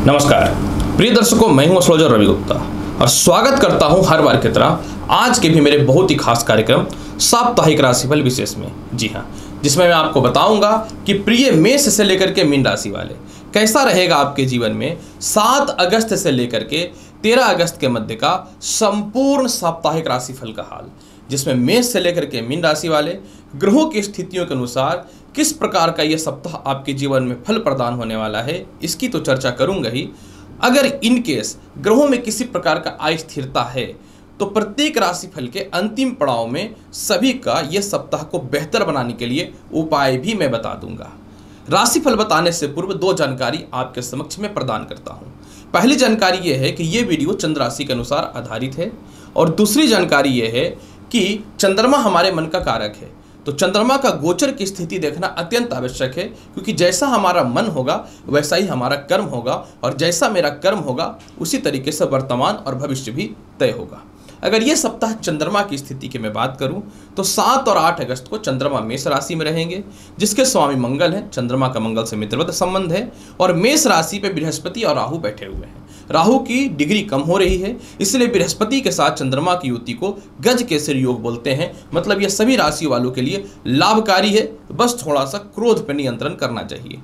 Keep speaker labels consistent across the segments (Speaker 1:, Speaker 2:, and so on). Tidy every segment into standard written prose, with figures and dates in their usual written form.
Speaker 1: नमस्कार प्रिय दर्शकों, मैं हूं एस्ट्रोलॉजर रवि गुप्ता और स्वागत करता हूं हर बार की तरह आज के भी मेरे बहुत ही खास कार्यक्रम साप्ताहिक राशिफल विशेष में। जी हां, जिसमें मैं आपको बताऊंगा कि प्रिय मेष से लेकर के मीन राशि वाले कैसा रहेगा आपके जीवन में 7 अगस्त से लेकर के 13 अगस्त के मध्य का संपूर्ण साप्ताहिक राशिफल का हाल, जिसमें मेष से लेकर के मीन राशि वाले ग्रहों की स्थितियों के अनुसार किस प्रकार का यह सप्ताह आपके जीवन में फल प्रदान होने वाला है, इसकी तो चर्चा करूंगा ही। अगर इन केस ग्रहों में किसी प्रकार का अस्थिरता है तो प्रत्येक राशिफल के अंतिम पड़ाव में सभी का यह सप्ताह को बेहतर बनाने के लिए उपाय भी मैं बता दूंगा। राशिफल बताने से पूर्व 2 जानकारी आपके समक्ष में प्रदान करता हूं। पहली जानकारी यह है कि यह वीडियो चंद्र राशि के अनुसार आधारित है और दूसरी जानकारी यह है कि चंद्रमा हमारे मन का कारक है, तो चंद्रमा का गोचर की स्थिति देखना अत्यंत आवश्यक है, क्योंकि जैसा हमारा मन होगा वैसा ही हमारा कर्म होगा और जैसा मेरा कर्म होगा उसी तरीके से वर्तमान और भविष्य भी तय होगा। अगर ये सप्ताह चंद्रमा की स्थिति की मैं बात करूं तो 7 और 8 अगस्त को चंद्रमा मेष राशि में रहेंगे, जिसके स्वामी मंगल हैं। चंद्रमा का मंगल से मित्रवत संबंध है और मेष राशि पे बृहस्पति और राहु बैठे हुए हैं। राहु की डिग्री कम हो रही है, इसलिए बृहस्पति के साथ चंद्रमा की युति को गज केसरी योग बोलते हैं। मतलब यह सभी राशि वालों के लिए लाभकारी है, बस थोड़ा सा क्रोध पर नियंत्रण करना चाहिए।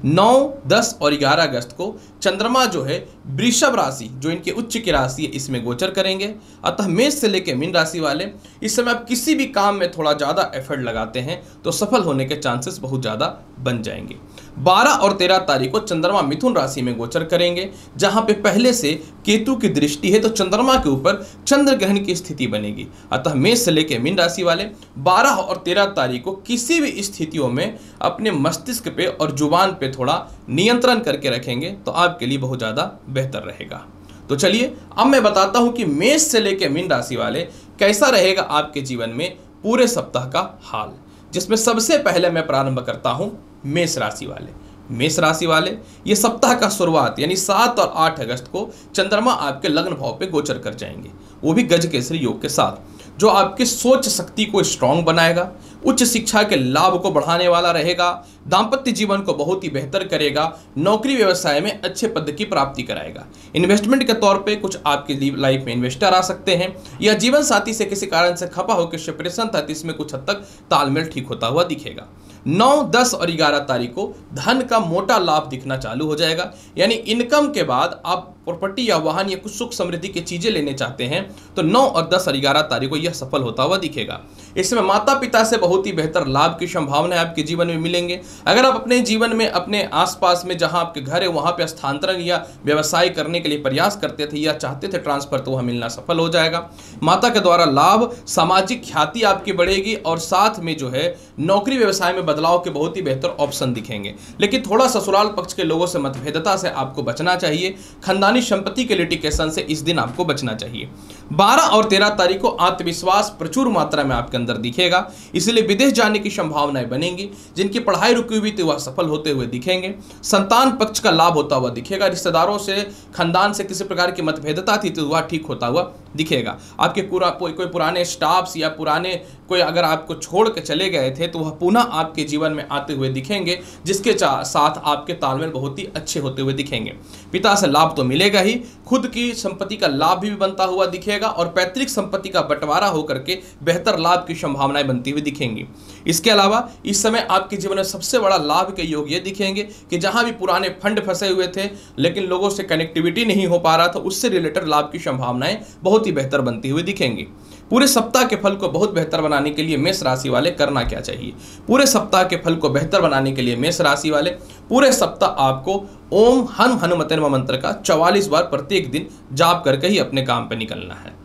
Speaker 1: 9, 10 और 11 अगस्त को चंद्रमा जो है वृषभ राशि, जो इनके उच्च की राशि है, इसमें गोचर करेंगे। अतः मेष से लेकर मीन राशि वाले इस समय आप किसी भी काम में थोड़ा ज़्यादा एफर्ट लगाते हैं तो सफल होने के चांसेस बहुत ज़्यादा बन जाएंगे। 12 और 13 तारीख को चंद्रमा मिथुन राशि में गोचर करेंगे, जहां पे पहले से केतु की दृष्टि है, तो चंद्रमा के ऊपर चंद्र ग्रहण की स्थिति बनेगी। अतः मेष से लेकर मीन राशि वाले 12 और 13 तारीख को किसी भी स्थितियों में अपने मस्तिष्क पे और जुबान पे थोड़ा नियंत्रण करके रखेंगे तो आपके लिए बहुत ज़्यादा बेहतर रहेगा। तो चलिए अब मैं बताता हूं कि मेष से लेकर मीन राशि वाले कैसा रहेगा आपके जीवन में पूरे सप्ताह का हाल, जिसमें सबसे पहले मैं प्रारंभ करता हूं मेष राशि वाले। मेष राशि वाले ये सप्ताह का शुरुआत यानी 7 और 8 अगस्त को चंद्रमा आपके लग्न भाव पे गोचर कर जाएंगे, वो भी गज केसरी योग के साथ, जो आपकी सोच शक्ति को स्ट्रांग बनाएगा, उच्च शिक्षा के लाभ को बढ़ाने वाला रहेगा, दाम्पत्य जीवन को बहुत ही बेहतर करेगा, नौकरी व्यवसाय में अच्छे पद की प्राप्ति कराएगा। इन्वेस्टमेंट के तौर पे कुछ आपकी लाइफ में इन्वेस्टर आ सकते हैं, या जीवन साथी से किसी कारण से खपा होकर सेपरेशन था, इसमें कुछ हद तक तालमेल ठीक होता हुआ दिखेगा। 9, 10 और 11 तारीख को धन का मोटा लाभ दिखना चालू हो जाएगा, यानी इनकम के बाद आप प्रॉपर्टी या वाहन या कुछ सुख समृद्धि की चीजें लेने चाहते हैं तो 9 और 10 और 11 तारीख को यह सफल होता हुआ दिखेगा। इसमें माता पिता से बहुत ही बेहतर लाभ की संभावना आपके जीवन में मिलेंगे। अगर आप अपने जीवन में अपने आसपास में जहां आपके घर है वहां पे स्थानांतरण या व्यवसाय करने के लिए प्रयास करते थे या चाहते थे ट्रांसफर, तो वह मिलना सफल हो जाएगा। माता के द्वारा लाभ, सामाजिक ख्याति आपकी बढ़ेगी और साथ में जो है नौकरी व्यवसाय में बदलाव के बहुत ही बेहतर ऑप्शन दिखेंगे। लेकिन थोड़ा ससुराल पक्ष के लोगों से मतभेदता से आपको बचना चाहिए। खानदानी संपत्ति के लिटिगेशन से इस दिन आपको बचना चाहिए। 12 और 13 तारीख को आत्मविश्वास प्रचुर मात्रा में आपके अंदर दिखेगा, इसलिए विदेश जाने की संभावनाएं बनेंगी। जिनकी पढ़ाई रुकी हुई थी वह सफल होते हुए दिखेंगे। संतान पक्ष का लाभ होता हुआ दिखेगा। रिश्तेदारों से, खानदान से किसी प्रकार की मतभेदता थी तो वह ठीक होता हुआ दिखेगा। आपके कोई पुराने स्टाफ्स या पुराने कोई अगर आपको छोड़ के चले गए थे तो वह पुनः आपके जीवन में आते हुए दिखेंगे, जिसके साथ आपके तालमेल बहुत ही अच्छे होते हुए दिखेंगे। पिता से लाभ तो मिलेगा ही, खुद की संपत्ति का लाभ भी बनता हुआ दिखेगा और पैतृक संपत्ति का बंटवारा होकर के बेहतर लाभ की संभावनाएं बनती हुई दिखेंगी। इसके अलावा इस समय आपके जीवन में सबसे बड़ा लाभ के योग ये दिखेंगे कि जहां भी पुराने फंड फंसे हुए थे लेकिन लोगों से कनेक्टिविटी नहीं हो पा रहा था, उससे रिलेटेड लाभ की संभावनाएं बहुत ही बेहतर बनती हुई दिखेंगी। पूरे सप्ताह के फल को बहुत बेहतर बनाने के लिए मेष राशि वाले करना क्या चाहिए? पूरे सप्ताह के फल को बेहतर बनाने के लिए मेष राशि वाले पूरे सप्ताह आपको ओम हन हनुमते नमः मंत्र का 44 बार प्रत्येक दिन जाप करके ही अपने काम पर निकलना है।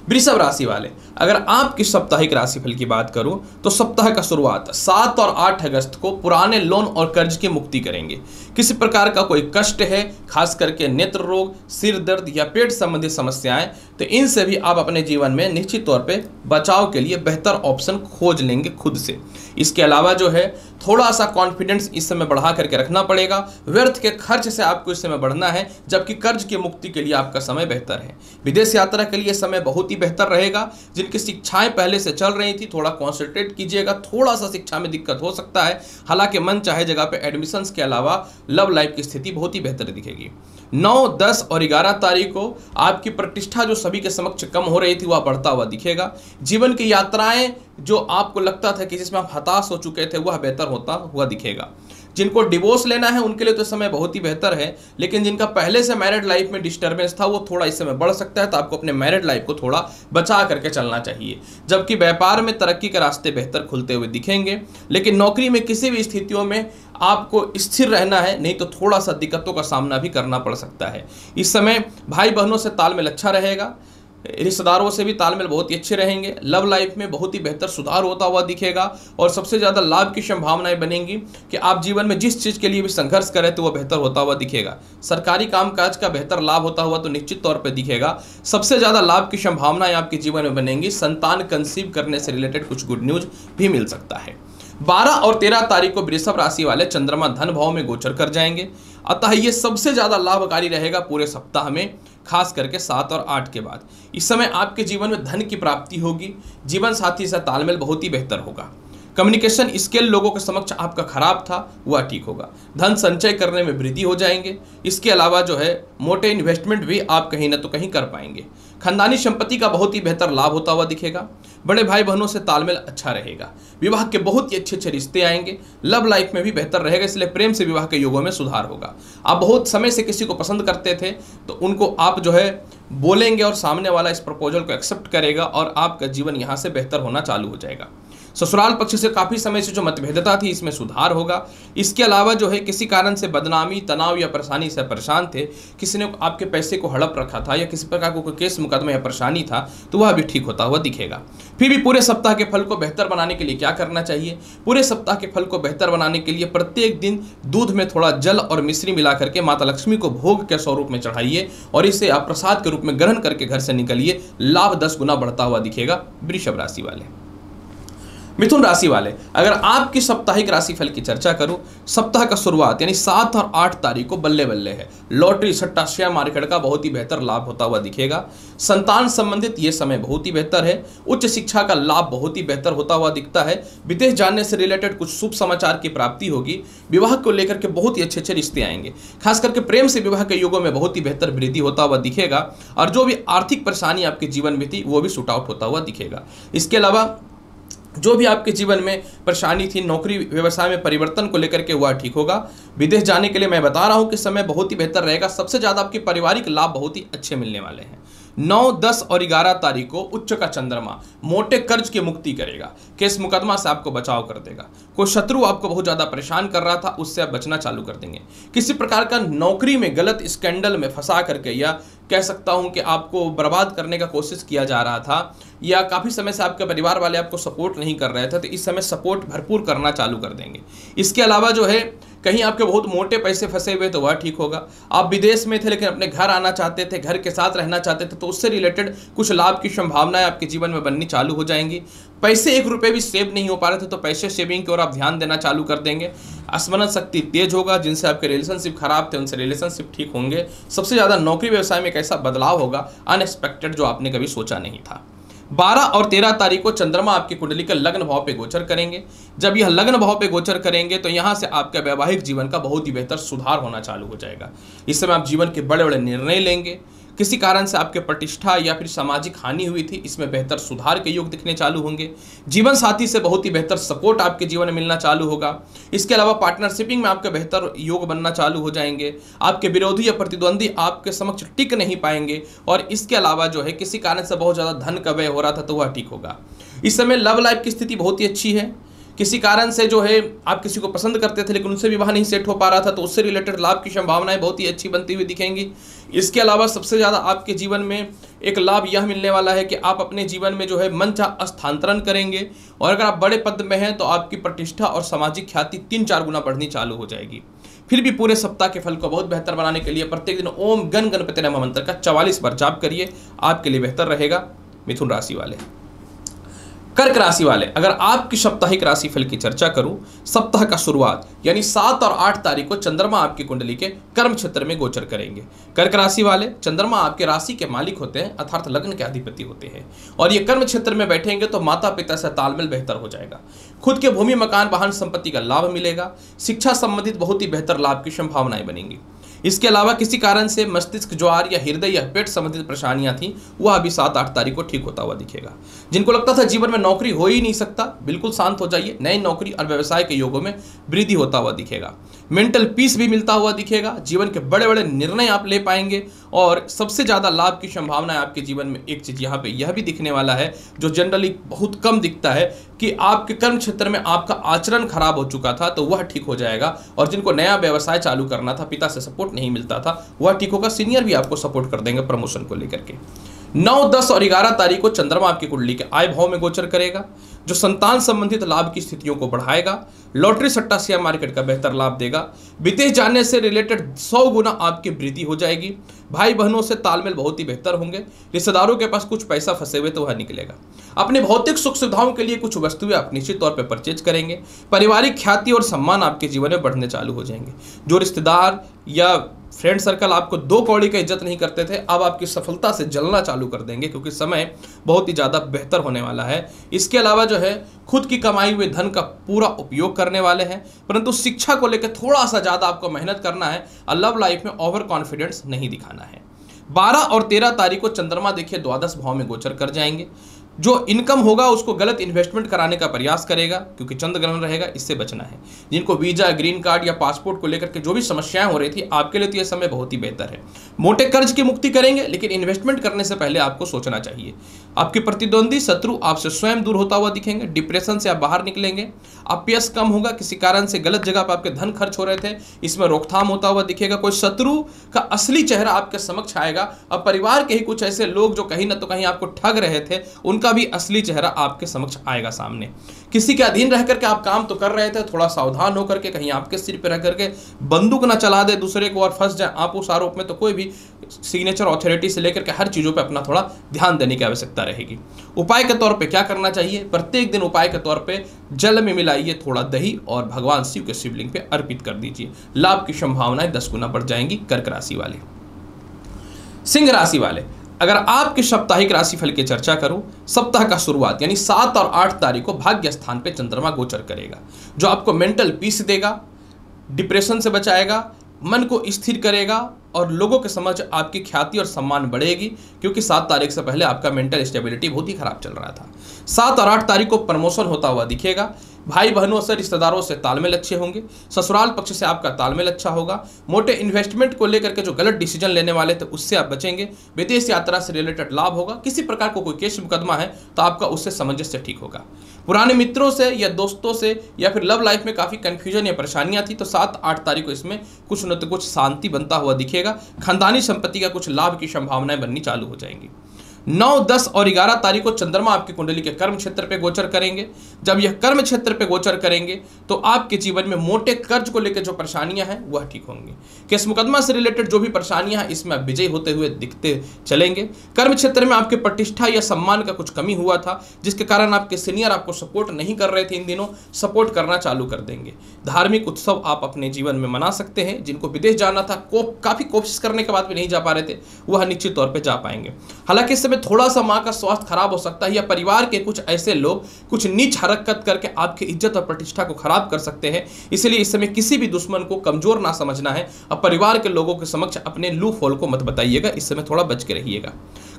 Speaker 1: वृषभ राशि वाले, अगर आपकी साप्ताहिक राशिफल की बात करूं तो सप्ताह का शुरुआत 7 और 8 अगस्त को पुराने लोन और कर्ज की मुक्ति करेंगे। किसी प्रकार का कोई कष्ट है, खास करके नेत्र रोग, सिर दर्द या पेट संबंधी समस्याएं, तो इनसे भी आप अपने जीवन में निश्चित तौर पे बचाव के लिए बेहतर ऑप्शन खोज लेंगे खुद से। इसके अलावा जो है थोड़ा सा कॉन्फिडेंस इस समय बढ़ा करके रखना पड़ेगा। व्यर्थ के खर्च से आपको इस समय बढ़ना है, जबकि कर्ज की मुक्ति के लिए आपका समय बेहतर है। विदेश यात्रा के लिए समय बहुत ही बेहतर रहेगा। जिनकी शिक्षाएं पहले से चल रही थी थोड़ा कॉन्सेंट्रेट कीजिएगा, थोड़ा सा शिक्षा में दिक्कत हो सकता है। हालांकि मन चाहे जगह पे एडमिशंस के अलावा लव लाइफ की स्थिति बहुत ही बेहतर दिखेगी। 9, 10 और 11 तारीख को आपकी प्रतिष्ठा जो सभी के समक्ष कम हो रही थी वह बढ़ता हुआ दिखेगा। जीवन की यात्राएं जो आपको लगता था कि जिसमें आप हताश हो चुके थे वह बेहतर होता हुआ दिखेगा। जिनको डिवोर्स लेना है उनके लिए तो समय बहुत ही बेहतर है, लेकिन जिनका पहले से मैरिड लाइफ में डिस्टर्बेंस था वो थोड़ा इस समय बढ़ सकता है। तो आपको अपने मैरिड लाइफ को थोड़ा बचा करके चलना चाहिए। जबकि व्यापार में तरक्की के रास्ते बेहतर खुलते हुए दिखेंगे, लेकिन नौकरी में किसी भी स्थितियों में आपको स्थिर रहना है, नहीं तो थोड़ा सा दिक्कतों का सामना भी करना पड़ सकता है। इस समय भाई बहनों से तालमेल अच्छा रहेगा, रिश्तेदारों से भी तालमेल बहुत ही अच्छे रहेंगे। लव लाइफ में बहुत ही बेहतर सुधार होता हुआ दिखेगा और सबसे ज़्यादा लाभ की संभावनाएं बनेंगी कि आप जीवन में जिस चीज़ के लिए भी संघर्ष करें तो वह बेहतर होता हुआ दिखेगा। सरकारी कामकाज का बेहतर लाभ होता हुआ तो निश्चित तौर पर दिखेगा। सबसे ज़्यादा लाभ की संभावनाएं आपके जीवन में बनेंगी। संतान कंसीव करने से रिलेटेड कुछ गुड न्यूज भी मिल सकता है। 12 और 13 तारीख को वृषभ राशि वाले चंद्रमा धन भाव में गोचर कर जाएंगे, अतः ये सबसे ज़्यादा लाभकारी रहेगा पूरे सप्ताह में, खास करके 7 और 8 के बाद। इस समय आपके जीवन में धन की प्राप्ति होगी। जीवन साथी से तालमेल बहुत ही बेहतर होगा। कम्युनिकेशन स्किल लोगों के समक्ष आपका खराब था वह ठीक होगा। धन संचय करने में वृद्धि हो जाएंगे। इसके अलावा जो है मोटे इन्वेस्टमेंट भी आप कहीं ना तो कहीं कर पाएंगे। खानदानी संपत्ति का बहुत ही बेहतर लाभ होता हुआ दिखेगा। बड़े भाई बहनों से तालमेल अच्छा रहेगा। विवाह के बहुत ही अच्छे रिश्ते आएंगे। लव लाइफ में भी बेहतर रहेगा, इसलिए प्रेम से विवाह के योगों में सुधार होगा। आप बहुत समय से किसी को पसंद करते थे तो उनको आप जो है बोलेंगे और सामने वाला इस प्रपोजल को एक्सेप्ट करेगा और आपका जीवन यहाँ से बेहतर होना चालू हो जाएगा। ससुराल पक्ष से काफ़ी समय से जो मतभेदता थी इसमें सुधार होगा। इसके अलावा जो है किसी कारण से बदनामी, तनाव या परेशानी से परेशान थे, किसी ने आपके पैसे को हड़प रखा था या किसी प्रकार को कोई केस मुकदमा या परेशानी था, तो वह भी ठीक होता हुआ दिखेगा। फिर भी पूरे सप्ताह के फल को बेहतर बनाने के लिए क्या करना चाहिए? पूरे सप्ताह के फल को बेहतर बनाने के लिए प्रत्येक दिन दूध में थोड़ा जल और मिश्री मिला करके माता लक्ष्मी को भोग के स्वरूप में चढ़ाइए और इसे आप प्रसाद के रूप में ग्रहण करके घर से निकलिए। लाभ 10 गुना बढ़ता हुआ दिखेगा। वृषभ राशि वाले। मिथुन राशि वाले, अगर आपकी साप्ताहिक राशिफल की चर्चा करूं, सप्ताह का शुरुआत यानी 7 और 8 तारीख को बल्ले बल्ले है। लॉटरी, सट्टा, शेयर मार्केट का बहुत ही बेहतर लाभ होता हुआ दिखेगा। संतान संबंधित ये समय बहुत ही बेहतर है। उच्च शिक्षा का लाभ बहुत ही बेहतर होता हुआ दिखता है। विदेश जाने से रिलेटेड कुछ शुभ समाचार की प्राप्ति होगी। विवाह को लेकर के बहुत ही अच्छे रिश्ते आएंगे। खास करके प्रेम से विवाह के युगों में बहुत ही बेहतर वृद्धि होता हुआ दिखेगा और जो भी आर्थिक परेशानी आपके जीवन में थी वो भी शूट आउट होता हुआ दिखेगा। इसके अलावा जो भी आपके जीवन में परेशानी थी, नौकरी व्यवसाय में परिवर्तन को लेकर के वह ठीक होगा। विदेश जाने के लिए मैं बता रहा हूं कि समय बहुत ही बेहतर रहेगा। सबसे ज़्यादा आपके पारिवारिक लाभ बहुत ही अच्छे मिलने वाले हैं। 9, 10 और 11 तारीख को उच्च का चंद्रमा मोटे कर्ज की मुक्ति करेगा। केस मुकदमा से आपको बचाव कर देगा। कोई शत्रु आपको बहुत ज़्यादा परेशान कर रहा था उससे आप बचना चालू कर देंगे। किसी प्रकार का नौकरी में गलत स्कैंडल में फंसा करके या कह सकता हूं कि आपको बर्बाद करने का कोशिश किया जा रहा था या काफ़ी समय से आपके परिवार वाले आपको सपोर्ट नहीं कर रहे थे, तो इस समय सपोर्ट भरपूर करना चालू कर देंगे। इसके अलावा जो है कहीं आपके बहुत मोटे पैसे फंसे हुए तो वह ठीक होगा। आप विदेश में थे लेकिन अपने घर आना चाहते थे, घर के साथ रहना चाहते थे, तो उससे रिलेटेड कुछ लाभ की संभावनाएं आपके जीवन में बननी चालू हो जाएंगी। पैसे 1 रुपये भी सेव नहीं हो पा रहे थे तो पैसे सेविंग की ओर आप ध्यान देना चालू कर देंगे। स्मरण शक्ति तेज होगा। जिनसे आपके रिलेशनशिप खराब थे उनसे रिलेशनशिप ठीक होंगे। सबसे ज़्यादा नौकरी व्यवसाय में एक ऐसा बदलाव होगा अनएक्सपेक्टेड जो आपने कभी सोचा नहीं था। 12 और 13 तारीख को चंद्रमा आपकी कुंडली के लग्न भाव पे गोचर करेंगे। जब यह लग्न भाव पे गोचर करेंगे तो यहाँ से आपका वैवाहिक जीवन का बहुत ही बेहतर सुधार होना चालू हो जाएगा। इस समय आप जीवन के बड़े बड़े निर्णय लेंगे। किसी कारण से आपके प्रतिष्ठा या फिर सामाजिक हानि हुई थी, इसमें बेहतर सुधार के योग दिखने चालू होंगे। जीवन साथी से बहुत ही बेहतर सपोर्ट आपके जीवन में मिलना चालू होगा। इसके अलावा पार्टनरशिपिंग में आपके बेहतर योग बनना चालू हो जाएंगे। आपके विरोधी या प्रतिद्वंदी आपके समक्ष टिक नहीं पाएंगे और इसके अलावा जो है किसी कारण से बहुत ज़्यादा धन का व्यय हो रहा था तो वह ठीक होगा। इस समय लव लाइफ की स्थिति बहुत ही अच्छी है। किसी कारण से जो है आप किसी को पसंद करते थे लेकिन उनसे विवाह नहीं सेट हो पा रहा था तो उससे रिलेटेड लाभ की संभावनाएं बहुत ही अच्छी बनती हुई दिखेंगी। इसके अलावा सबसे ज़्यादा आपके जीवन में एक लाभ यह मिलने वाला है कि आप अपने जीवन में जो है मनचाहा स्थानांतरण करेंगे और अगर आप बड़े पद में हैं तो आपकी प्रतिष्ठा और सामाजिक ख्याति 3-4 गुना बढ़नी चालू हो जाएगी। फिर भी पूरे सप्ताह के फल को बहुत बेहतर बनाने के लिए प्रत्येक दिन ओम गण गणपति नमः मंत्र का 44 बार जाप करिए, आपके लिए बेहतर रहेगा। मिथुन राशि वाले, कर्क राशि वाले, अगर आपकी साप्ताहिक राशिफल की चर्चा करूं, सप्ताह का शुरुआत यानी 7 और 8 तारीख को चंद्रमा आपकी कुंडली के कर्म क्षेत्र में गोचर करेंगे। कर्क राशि वाले, चंद्रमा आपके राशि के मालिक होते हैं, अर्थात लग्न के अधिपति होते हैं, और ये कर्म क्षेत्र में बैठेंगे तो माता पिता से तालमेल बेहतर हो जाएगा। खुद के भूमि मकान वाहन संपत्ति का लाभ मिलेगा। शिक्षा संबंधित बहुत ही बेहतर लाभ की संभावनाएं बनेंगी। इसके अलावा किसी कारण से मस्तिष्क ज्वार या हृदय या पेट संबंधित परेशानियां थी, वह अभी 7-8 तारीख को ठीक होता हुआ दिखेगा। जिनको लगता था जीवन में नौकरी हो ही नहीं सकता, बिल्कुल शांत हो जाइए, नई नौकरी और व्यवसाय के योगों में वृद्धि होता हुआ दिखेगा। मेंटल पीस भी मिलता हुआ दिखेगा। जीवन के बड़े बड़े निर्णय आप ले पाएंगे, और सबसे ज्यादा लाभ की संभावना है आपके जीवन में। एक चीज यहाँ पे यह भी दिखने वाला है जो जनरली बहुत कम दिखता है, कि आपके कर्म क्षेत्र में आपका आचरण खराब हो चुका था तो वह ठीक हो जाएगा, और जिनको नया व्यवसाय चालू करना था, पिता से सपोर्ट नहीं मिलता था, वह ठीक होगा। सीनियर भी आपको सपोर्ट कर देंगे प्रमोशन को लेकर के। 9, 10 और 11 तारीख को चंद्रमा आपकी कुंडली के आय भाव में गोचर करेगा, जो संतान संबंधित लाभ की स्थितियों को बढ़ाएगा। लॉटरी सट्टा शेयर मार्केट का बेहतर लाभ देगा। विदेश जाने से रिलेटेड 100 गुना आपकी वृद्धि हो जाएगी। भाई बहनों से तालमेल बहुत ही बेहतर होंगे। रिश्तेदारों के पास कुछ पैसा फंसे हुए तो वह निकलेगा। अपने भौतिक सुख सुविधाओं के लिए कुछ वस्तुएं आप निश्चित तौर पर परचेज करेंगे। पारिवारिक ख्याति और सम्मान आपके जीवन में बढ़ने चालू हो जाएंगे। जो रिश्तेदार या फ्रेंड सर्कल आपको 2 कौड़ी का इज्जत नहीं करते थे, अब आपकी सफलता से जलना चालू कर देंगे, क्योंकि समय बहुत ही ज़्यादा बेहतर होने वाला है। इसके अलावा जो है, खुद की कमाई हुए धन का पूरा उपयोग करने वाले हैं, परंतु शिक्षा को लेकर थोड़ा सा ज़्यादा आपको मेहनत करना है, और लव लाइफ में ओवर कॉन्फिडेंस नहीं दिखाना है। 12 और 13 तारीख को चंद्रमा देखिए द्वादश भाव में गोचर कर जाएंगे। जो इनकम होगा उसको गलत इन्वेस्टमेंट कराने का प्रयास करेगा, क्योंकि चंद्र ग्रहण रहेगा, इससे बचना है। जिनको वीजा, ग्रीन कार्ड या पासपोर्ट को लेकर के जो भी समस्याएं हो रही थी, आपके लिए तो यह समय बहुत ही बेहतर है। मोटे कर्ज की मुक्ति करेंगे, लेकिन इन्वेस्टमेंट करने से पहले आपको सोचना चाहिए। आपके प्रतिद्वंदी शत्रु आपसे स्वयं दूर होता हुआ दिखेंगे। डिप्रेशन से आप बाहर निकलेंगे। अपयश कम होगा। किसी कारण से गलत जगह पर आपके धन खर्च हो रहे थे, इसमें रोकथाम होता हुआ दिखेगा। कोई शत्रु का असली चेहरा आपके समक्ष आएगा, और परिवार के ही कुछ ऐसे लोग जो कहीं ना तो कहीं आपको ठग रहे थे, उनका भी असली चेहरा आपके समक्ष आएगा सामने। किसी के अधीन रह करके आप काम तो कर रहे थे, थोड़ा सावधान होकर के, कहीं आपके सिर पर रह करके बंदूक ना चला दे दूसरे को और फंस जाए आप उस आरोप में। तो कोई भी सिग्नेचर अथॉरिटी से लेकर के हर चीजों पे अपना थोड़ा ध्यान देने की आवश्यकता रहेगी। उपाय के तौर पे क्या करना चाहिए? प्रत्येक दिन उपाय के तौर पे जल में मिलाइए थोड़ा दही, और भगवान शिव के शिवलिंग पे अर्पित कर दीजिए। लाभ की संभावनाएं 10 गुना बढ़ जाएंगी। कर्क राशि वाले। सिंह राशि वाले, अगर आपके साप्ताहिक राशिफल की चर्चा करूं, सप्ताह का शुरुआत यानी 7 और 8 तारीख को भाग्य स्थान पे चंद्रमा गोचर करेगा, जो आपको मेंटल पीस देगा, डिप्रेशन से बचाएगा, मन को स्थिर करेगा, और लोगों के समझ आपकी ख्याति और सम्मान बढ़ेगी, क्योंकि 7 तारीख से पहले आपका मेंटल स्टेबिलिटी बहुत ही खराब चल रहा था। 7 और 8 तारीख को प्रमोशन होता हुआ दिखेगा। भाई बहनों से, रिश्तेदारों से तालमेल अच्छे होंगे। ससुराल पक्ष से आपका तालमेल अच्छा होगा। मोटे इन्वेस्टमेंट को लेकर के जो गलत डिसीजन लेने वाले थे, उससे आप बचेंगे। विदेश यात्रा से रिलेटेड लाभ होगा। किसी प्रकार को कोई केस मुकदमा है तो आपका उससे सामंजस्य ठीक होगा। पुराने मित्रों से या दोस्तों से या फिर लव लाइफ में काफ़ी कन्फ्यूजन या परेशानियां थी, तो 7-8 तारीख को इसमें कुछ न तो कुछ शांति बनता हुआ दिखेगा। खानदानी संपत्ति का कुछ लाभ की संभावनाएं बननी चालू हो जाएंगी। 9, 10 और 11 तारीख को चंद्रमा आपकी कुंडली के कर्म क्षेत्र पे गोचर करेंगे। जब यह कर्म क्षेत्र पे गोचर करेंगे तो आपके जीवन में मोटे कर्ज को लेकर जो परेशानियां हैं वह ठीक होंगी। केस मुकदमा से रिलेटेड जो भी परेशानियां हैं, इसमें आप विजयी होते हुए दिखते चलेंगे। कर्म क्षेत्र में आपके प्रतिष्ठा या सम्मान का कुछ कमी हुआ था, जिसके कारण आपके सीनियर आपको सपोर्ट नहीं कर रहे थे, इन दिनों सपोर्ट करना चालू कर देंगे। धार्मिक उत्सव आप अपने जीवन में मना सकते हैं। जिनको विदेश जाना था, काफ़ी कोशिश करने के बाद भी नहीं जा पा रहे थे, वह निश्चित तौर पर जा पाएंगे। हालांकि में थोड़ा सा मां का स्वास्थ्य खराब हो सकता है, या परिवार के कुछ ऐसे लोग कुछ नीच हरकत करके आपकी इज्जत और प्रतिष्ठा को खराब कर सकते हैं। इसलिए इस समय किसी भी दुश्मन को कमजोर ना समझना है, और परिवार के लोगों के समक्ष अपने लूप होल को मत बताइएगा। इस समय थोड़ा बच के रहिएगा।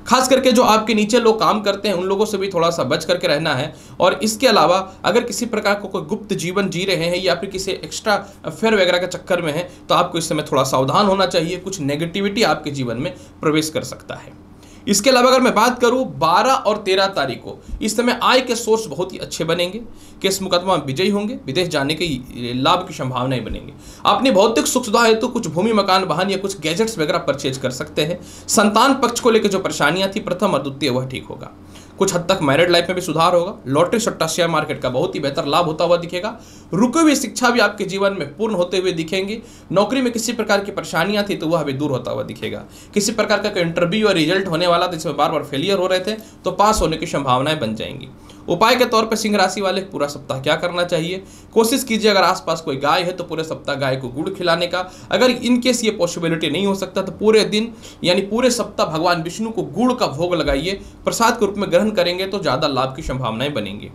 Speaker 1: खास करके जो आपके नीचे लोग काम करते हैं, उन लोगों से भी थोड़ा सा बच करके रहना है। और इसके अलावा अगर किसी प्रकार को कोई गुप्त जीवन जी रहे हैं या फिर किसी एक्स्ट्रा अफेयर वगैरह के चक्कर में है, तो आपको इस समय थोड़ा सावधान होना चाहिए। कुछ नेगेटिविटी आपके जीवन में प्रवेश कर सकता है। इसके अलावा अगर मैं बात करूं 12 और 13 तारीख को, इस समय आय के सोर्स बहुत ही अच्छे बनेंगे। केस मुकदमा विजयी होंगे। विदेश जाने के लाभ की संभावनाएं बनेंगी। अपनी भौतिक सुख सुविधा हेतु कुछ भूमि, मकान, वाहन या कुछ गैजेट्स वगैरह परचेज कर सकते हैं। संतान पक्ष को लेकर जो परेशानियां थी प्रथम और द्वितीय, वह ठीक होगा। कुछ हद तक मैरिड लाइफ में भी सुधार होगा। लॉटरी सट्टा शेयर मार्केट का बहुत ही बेहतर लाभ होता हुआ दिखेगा। रुकी हुई शिक्षा भी आपके जीवन में पूर्ण होते हुए दिखेंगी। नौकरी में किसी प्रकार की परेशानियां थी तो वह भी दूर होता हुआ दिखेगा। किसी प्रकार का इंटरव्यू और रिजल्ट होने वाला था जिसमें बार बार फेलियर हो रहे थे तो पास होने की संभावनाएं बन जाएंगी। उपाय के तौर पर सिंह राशि वाले पूरा सप्ताह क्या करना चाहिए? कोशिश कीजिए अगर आसपास कोई गाय है तो पूरे सप्ताह गाय को गुड़ खिलाने का। अगर इनकेस ये पॉसिबिलिटी नहीं हो सकता तो पूरे दिन यानी पूरे सप्ताह भगवान विष्णु को गुड़ का भोग लगाइए, प्रसाद के रूप में ग्रहण करेंगे तो ज्यादा लाभ की संभावनाएं बनेंगी।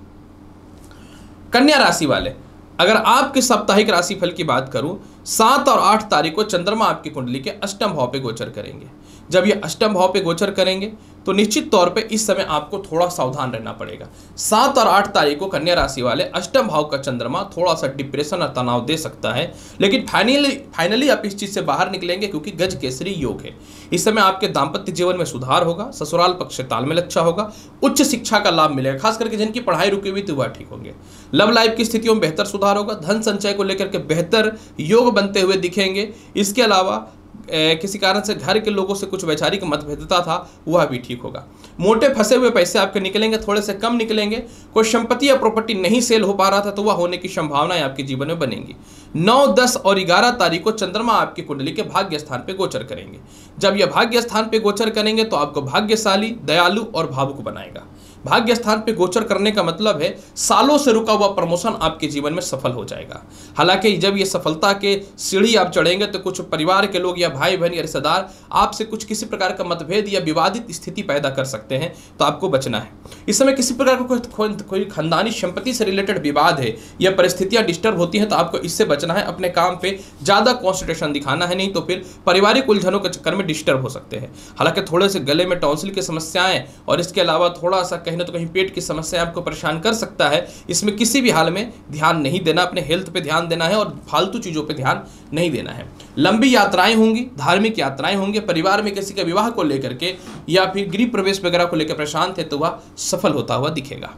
Speaker 1: कन्या राशि वाले, अगर आपके साप्ताहिक राशिफल की बात करूं, 7 और 8 तारीख को चंद्रमा आपकी कुंडली के अष्टम भाव पे गोचर करेंगे। जब ये अष्टम भाव पे गोचर करेंगे तो निश्चित तौर पे इस समय आपको थोड़ा सावधान रहना पड़ेगा। 7 और 8 तारीख को कन्या राशि वाले अष्टम भाव का चंद्रमा थोड़ा सा डिप्रेशन और तनाव दे सकता है, लेकिन फाइनली आप इस चीज से बाहर निकलेंगे क्योंकि गज केसरी योग है। इस समय आपके दाम्पत्य जीवन में सुधार होगा, ससुराल पक्ष से तालमेल अच्छा होगा, उच्च शिक्षा का लाभ मिलेगा, खास करके जिनकी पढ़ाई रुकी हुई थी वह ठीक होंगे। लव लाइफ की स्थितियों में बेहतर सुधार होगा, धन संचय को लेकर के बेहतर योग बनते हुए दिखेंगे। इसके अलावा किसी कारण से घर के लोगों से कुछ वैचारिक मतभेदता था वह भी ठीक होगा। मोटे फंसे हुए पैसे आपके निकलेंगे, थोड़े से कम निकलेंगे। कोई संपत्ति या प्रॉपर्टी नहीं सेल हो पा रहा था तो वह होने की संभावनाएं आपके जीवन में बनेंगी। 9, 10 और 11 तारीख को चंद्रमा आपकी कुंडली के भाग्य स्थान पे गोचर करेंगे। जब यह भाग्य स्थान पे गोचर करेंगे तो आपको भाग्यशाली, दयालु और भावुक बनाएगा। भाग्य स्थान पे गोचर करने का मतलब है सालों से रुका हुआ प्रमोशन आपके जीवन में सफल हो जाएगा। हालांकि जब ये सफलता के सीढ़ी आप चढ़ेंगे तो कुछ परिवार के लोग या भाई बहन या रिश्तेदार आपसे कुछ किसी प्रकार का मतभेद या विवादित स्थिति पैदा कर सकते हैं, तो आपको बचना है। इस समय किसी प्रकार का कोई खानदानी संपत्ति से रिलेटेड विवाद है या परिस्थितियां डिस्टर्ब होती हैं तो आपको इससे बचना है। अपने काम पे ज्यादा कॉन्सेंट्रेशन दिखाना है, नहीं तो फिर पारिवारिक उलझनों के चक्कर में डिस्टर्ब हो सकते हैं। हालांकि थोड़े से गले में टॉन्सिल की समस्याएं और इसके अलावा थोड़ा सा कहीं ना तो कहीं पेट की समस्या आपको परेशान कर सकता है। इसमें किसी भी हाल में ध्यान नहीं देना, अपने हेल्थ पे ध्यान देना है और फालतू चीजों पे ध्यान नहीं देना है। लंबी यात्राएं होंगी, धार्मिक यात्राएं होंगी, परिवार में किसी के विवाह को लेकर के या फिर गृह प्रवेश वगैरह को लेकर परेशान थे तो वह सफल होता हुआ दिखेगा।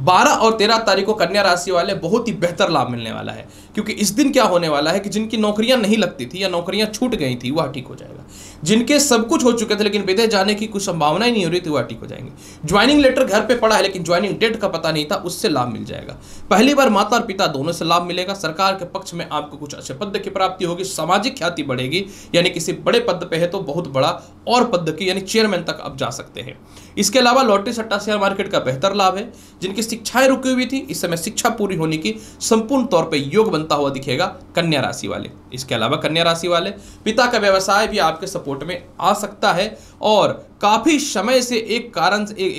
Speaker 1: 12 और 13 तारीख को कन्या राशि वाले बहुत ही बेहतर लाभ मिलने वाला है, क्योंकि इस दिन क्या होने वाला है कि जिनकी नौकरियां नहीं लगती थी या नौकरियां छूट गई थी वह ठीक हो जाएगा। जिनके सब कुछ हो चुके थे लेकिन विदेश जाने की कुछ संभावना ही नहीं हो रही थी वह ठीक हो जाएंगे। ज्वाइनिंग लेटर घर पे पड़ा है लेकिन ज्वाइनिंग डेट का पता नहीं था, उससे लाभ मिल जाएगा। पहली बार माता और पिता दोनों से लाभ मिलेगा। सरकार के पक्ष में आपको कुछ अच्छे पद की प्राप्ति होगी, सामाजिक ख्याति बढ़ेगी, यानी किसी बड़े पद पे है तो बहुत बड़ा और पद की यानी चेयरमैन तक आप जा सकते हैं। इसके अलावा लॉटरी सट्टा शेयर मार्केट का बेहतर लाभ है। जिनकी शिक्षाएं रुकी हुई थी इस समय शिक्षा पूरी होने की संपूर्ण तौर पर योग बनता हुआ दिखेगा कन्या राशि वाले। इसके अलावा कन्या राशि वाले पिता का व्यवसाय भी आपके सपोर्ट में आ सकता है और काफी समय से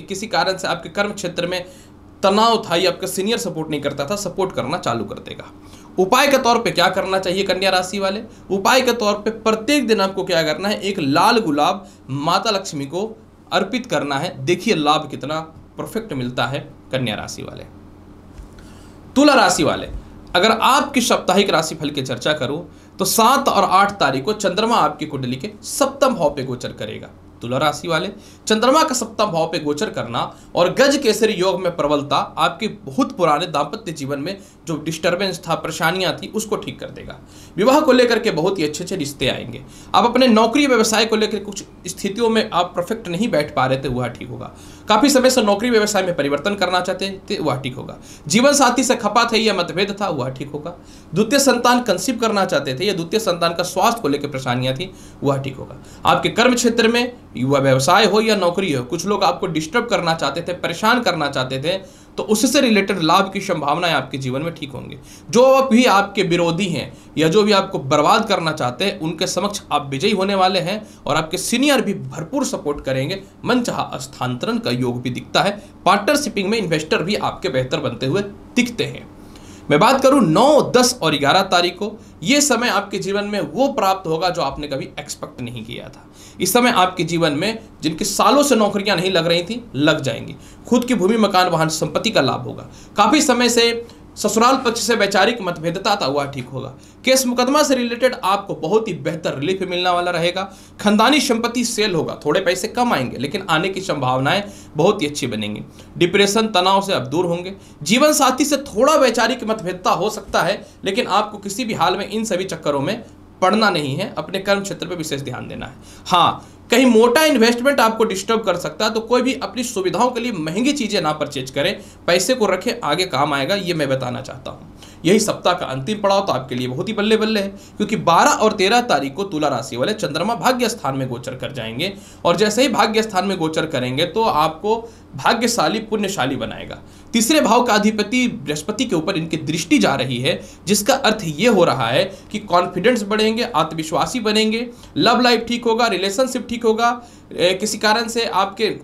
Speaker 1: किसी कारण से आपके कर्म क्षेत्र में तनाव था या आपका सीनियर सपोर्ट नहीं करता था, सपोर्ट करना चालू कर देगा। उपाय के तौर पे क्या करना चाहिए कन्या राशि वाले? उपाय के तौर पे प्रत्येक दिन आपको क्या करना है, एक लाल गुलाब माता लक्ष्मी को अर्पित करना है। देखिए लाभ कितना परफेक्ट मिलता है कन्या राशि वाले। तुला राशि वाले, अगर आपकी साप्ताहिक राशिफल की चर्चा करूं तो 7 और 8 तारीख को चंद्रमा आपकी कुंडली के सप्तम भाव पे गोचर करेगा। तुला राशि वाले, चंद्रमा का सप्तम भाव पे गोचर करना और गज केसरी योग में प्रबलता आपके बहुत पुराने दाम्पत्य जीवन में जो डिस्टर्बेंस था, परेशानियां थी, उसको ठीक कर देगा। विवाह को लेकर के बहुत ही अच्छे अच्छे रिश्ते आएंगे। आप अपने नौकरी व्यवसाय को लेकर कुछ स्थितियों में आप परफेक्ट नहीं बैठ पा रहे थे, वह ठीक होगा। काफी समय से नौकरी व्यवसाय में परिवर्तन करना चाहते थे, वह ठीक होगा। जीवन साथी से खपा थे या मतभेद था, वह ठीक होगा। द्वितीय संतान कंसीव करना चाहते थे या द्वितीय संतान का स्वास्थ्य को लेकर परेशानियां थी, वह ठीक होगा। आपके कर्म क्षेत्र में युवा व्यवसाय हो या नौकरी हो, कुछ लोग आपको डिस्टर्ब करना चाहते थे, परेशान करना चाहते थे, तो उससे रिलेटेड लाभ की संभावनाएं आपके जीवन में ठीक होंगे। जो भी आपके विरोधी हैं या जो भी आपको बर्बाद करना चाहते हैं उनके समक्ष आप विजयी होने वाले हैं और आपके सीनियर भी भरपूर सपोर्ट करेंगे। मनचाहा स्थानांतरण का योग भी दिखता है। पार्टनरशिपिंग में इन्वेस्टर भी आपके बेहतर बनते हुए दिखते हैं। मैं बात करूं 9, 10 और 11 तारीख को, यह समय आपके जीवन में वो प्राप्त होगा जो आपने कभी एक्सपेक्ट नहीं किया था। इस समय आपके जीवन में जिनके सालों से नौकरियां नहीं लग रही थी, लग जाएंगी। खुद की भूमि, मकान, वाहन, संपत्ति का लाभ होगा। काफी समय से ससुराल पक्ष से वैचारिक मतभेदता था, वह ठीक होगा। केस मुकदमा से रिलेटेड आपको बहुत ही बेहतर रिलीफ मिलने वाला रहेगा। खानदानी संपत्ति सेल होगा, थोड़े पैसे कम आएंगे लेकिन आने की संभावनाएं बहुत ही अच्छी बनेंगी। डिप्रेशन, तनाव से आप दूर होंगे। जीवन साथी से थोड़ा वैचारिक मतभेदता हो सकता है लेकिन आपको किसी भी हाल में इन सभी चक्करों में पढ़ना नहीं है, अपने कर्म क्षेत्र पर विशेष ध्यान देना है। हाँ, कहीं मोटा इन्वेस्टमेंट आपको डिस्टर्ब कर सकता है, तो कोई भी अपनी सुविधाओं के लिए महंगी चीजें ना परचेज करें, पैसे को रखें, आगे काम आएगा, ये मैं बताना चाहता हूं। यही सप्ताह का अंतिम पड़ाव तो आपके लिए बहुत ही बल्ले बल्ले है, क्योंकि 12 और 13 तारीख को तुला राशि वाले चंद्रमा भाग्य स्थान में गोचर कर जाएंगे, और जैसे ही भाग्य स्थान में गोचर करेंगे तो आपको भाग्यशाली पुण्यशाली बनाएगा। तीसरे भाव का अधिपति बृहस्पति के ऊपर इनकी दृष्टि जा रही है, जिसका अर्थ ये हो रहा है कि कॉन्फिडेंस बढ़ेंगे, आत्मविश्वासी बनेंगे, लव लाइफ ठीक होगा, रिलेशनशिप ठीक होगा, किसी कारण से आपके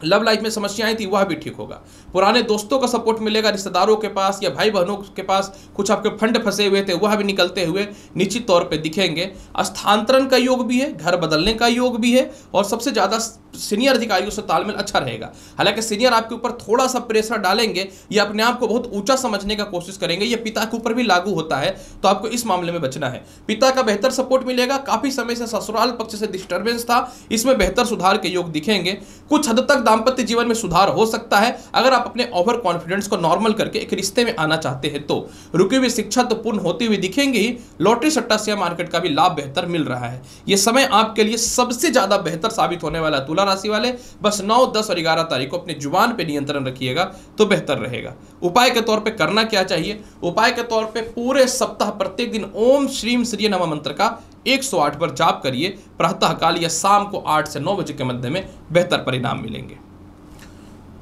Speaker 1: लव लाइफ में समस्याएं थी वह भी ठीक होगा, पुराने दोस्तों का सपोर्ट मिलेगा, रिश्तेदारों के पास या भाई बहनों के पास कुछ आपके फंड फंसे हुए थे वह भी निकलते हुए निश्चित तौर पे दिखेंगे। स्थानांतरण का योग भी है, घर बदलने का योग भी है, और सबसे ज़्यादा सीनियर अधिकारियों से तालमेल अच्छा रहेगा। हालांकि सीनियर आपके ऊपर थोड़ा सा प्रेशर डालेंगे या अपने आप को बहुत ऊंचा समझने का कोशिश करेंगे, ये पिता के ऊपर भी लागू होता है, तो आपको इस मामले में बचना है। पिता का बेहतर सपोर्ट मिलेगा, काफी समय से ससुराल पक्ष से डिस्टर्बेंस था, इसमें बेहतर सुधार के योग दिखेंगे। कुछ हद तक दाम्पत्य जीवन में सुधार हो सकता है अगर आप अपने ओवर कॉन्फिडेंस को नॉर्मल करके एक रिश्ते में आना चाहते हैं तो। रुकी हुई शिक्षा तो पूर्ण होती हुई दिखेंगी ही, लॉटरी सट्टा शेयर मार्केट का भी लाभ बेहतर मिल रहा है। यह समय आपके लिए सबसे ज्यादा बेहतर साबित होने वाला तुला राशि वाले, बस 9, 10 और 11 तारीख को अपनी जुबान पे नियंत्रण रखिएगा तो बेहतर रहेगा। उपाय के तौर पे करना क्या चाहिए? उपाय के तौर पे पूरे सप्ताह प्रत्येक दिन ओम श्रीम श्री नमः मंत्र का 108 बार जाप करिए, प्रातः काल या शाम को 8 से 9 बजे के मध्य में बेहतर परिणाम मिलेंगे।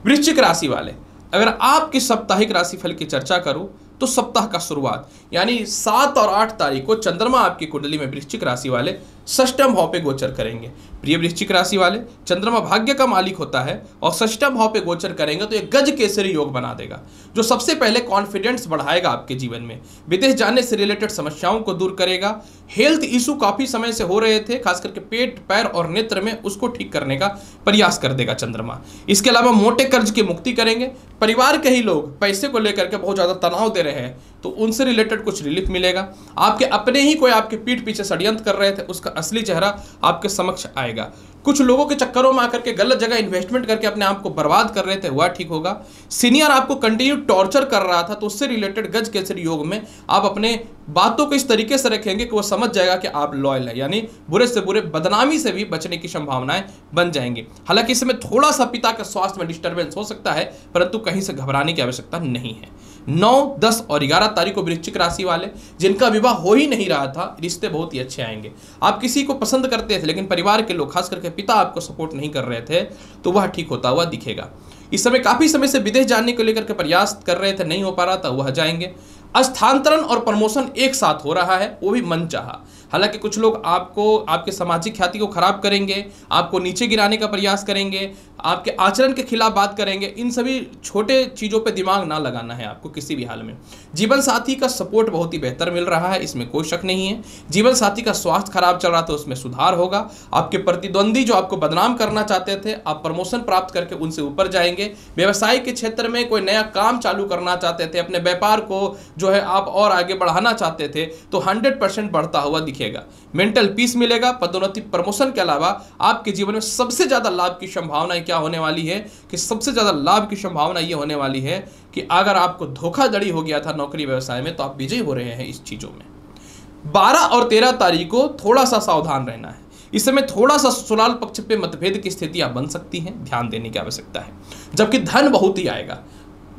Speaker 1: वृश्चिक राशि वाले, अगर आपकी साप्ताहिक राशिफल की चर्चा करूं तो सप्ताह का शुरुआत यानी 7 और 8 तारीख को चंद्रमा आपकी कुंडली में वृश्चिक राशि वाले षष्ठम भाव पे गोचर करेंगे। प्रिय वृश्चिक राशि वाले, चंद्रमा भाग्य का मालिक होता है और षष्ठम भाव पे गोचर करेंगे तो एक गज केसरी योग बना देगा, जो सबसे पहले कॉन्फिडेंस बढ़ाएगा आपके जीवन में, विदेश जाने से रिलेटेड समस्याओं को दूर करेगा। हेल्थ इशू काफी समय से हो रहे थे, खास करके पेट, पैर और नेत्र में, उसको ठीक करने का प्रयास कर देगा चंद्रमा। इसके अलावा मोटे कर्ज की मुक्ति करेंगे। परिवार के ही लोग पैसे को लेकर के बहुत ज्यादा तनाव दे रहे हैं तो उनसे रिलेटेड कुछ रिलीफ मिलेगा। आपके अपने ही कोई आपके पीठ पीछे षड्यंत्र कर रहे थे, उसका असली चेहरा आपके समक्ष आएगा। कुछ लोगों के चक्करों में आकर के गलत जगह इन्वेस्टमेंट करके अपने आप को बर्बाद कर रहे थे, वह ठीक होगा। सीनियर आपको कंटिन्यू टॉर्चर कर रहा था तो उससे रिलेटेड गज केसरी योग में आप अपने बातों को इस तरीके से रखेंगे कि वो समझ जाएगा कि आप लॉयल है, यानी बुरे से बुरे बदनामी से भी बचने की संभावनाएं बन जाएंगी। हालांकि इसमें थोड़ा सा पिता के स्वास्थ्य में डिस्टर्बेंस हो सकता है, परंतु कहीं से घबराने की आवश्यकता नहीं है। 9, 10 और 11 तारीख को वृश्चिक राशि वाले जिनका विवाह हो ही नहीं रहा था, रिश्ते बहुत ही अच्छे आएंगे। आप किसी को पसंद करते थे लेकिन परिवार के लोग, खास करके पिता आपको सपोर्ट नहीं कर रहे थे, तो वह ठीक होता हुआ दिखेगा। इस समय काफी समय से विदेश जाने को लेकर के प्रयास कर रहे थे, नहीं हो पा रहा था, वह जाएंगे। स्थानांतरण और प्रमोशन एक साथ हो रहा है, वो भी मन चाहा। हालांकि कुछ लोग आपको, आपके सामाजिक ख्याति को खराब करेंगे, आपको नीचे गिराने का प्रयास करेंगे, आपके आचरण के खिलाफ बात करेंगे। इन सभी छोटे चीज़ों पे दिमाग ना लगाना है आपको किसी भी हाल में। जीवन साथी का सपोर्ट बहुत ही बेहतर मिल रहा है, इसमें कोई शक नहीं है। जीवन साथी का स्वास्थ्य खराब चल रहा था, उसमें सुधार होगा। आपके प्रतिद्वंदी जो आपको बदनाम करना चाहते थे, आप प्रमोशन प्राप्त करके उनसे ऊपर जाएंगे। व्यवसाय के क्षेत्र में कोई नया काम चालू करना चाहते थे, अपने व्यापार को जो है आप और आगे बढ़ाना चाहते थे, तो 100% बढ़ता हुआ दिखेगा। मेंटल पीस मिलेगा। पदोन्नति, प्रमोशन के अलावा आपके जीवन में सबसे ज्यादा लाभ की संभावना क्या होने वाली है कि सबसे ज्यादा लाभ की संभावना यह होने वाली है कि अगर आपको धोखाधड़ी हो गया था नौकरी व्यवसाय में, तो आप विजयी हो रहे हैं इस चीजों में। 12 और 13 तारीख को थोड़ा सा सावधान रहना है। इस समय थोड़ा सा ससुराल पक्ष पे मतभेद की स्थितियां बन सकती हैं, ध्यान देने की आवश्यकता है। जबकि धन बहुत ही आएगा,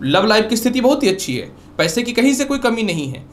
Speaker 1: लव लाइफ की स्थिति बहुत ही अच्छी है, पैसे की कहीं से कोई कमी नहीं है,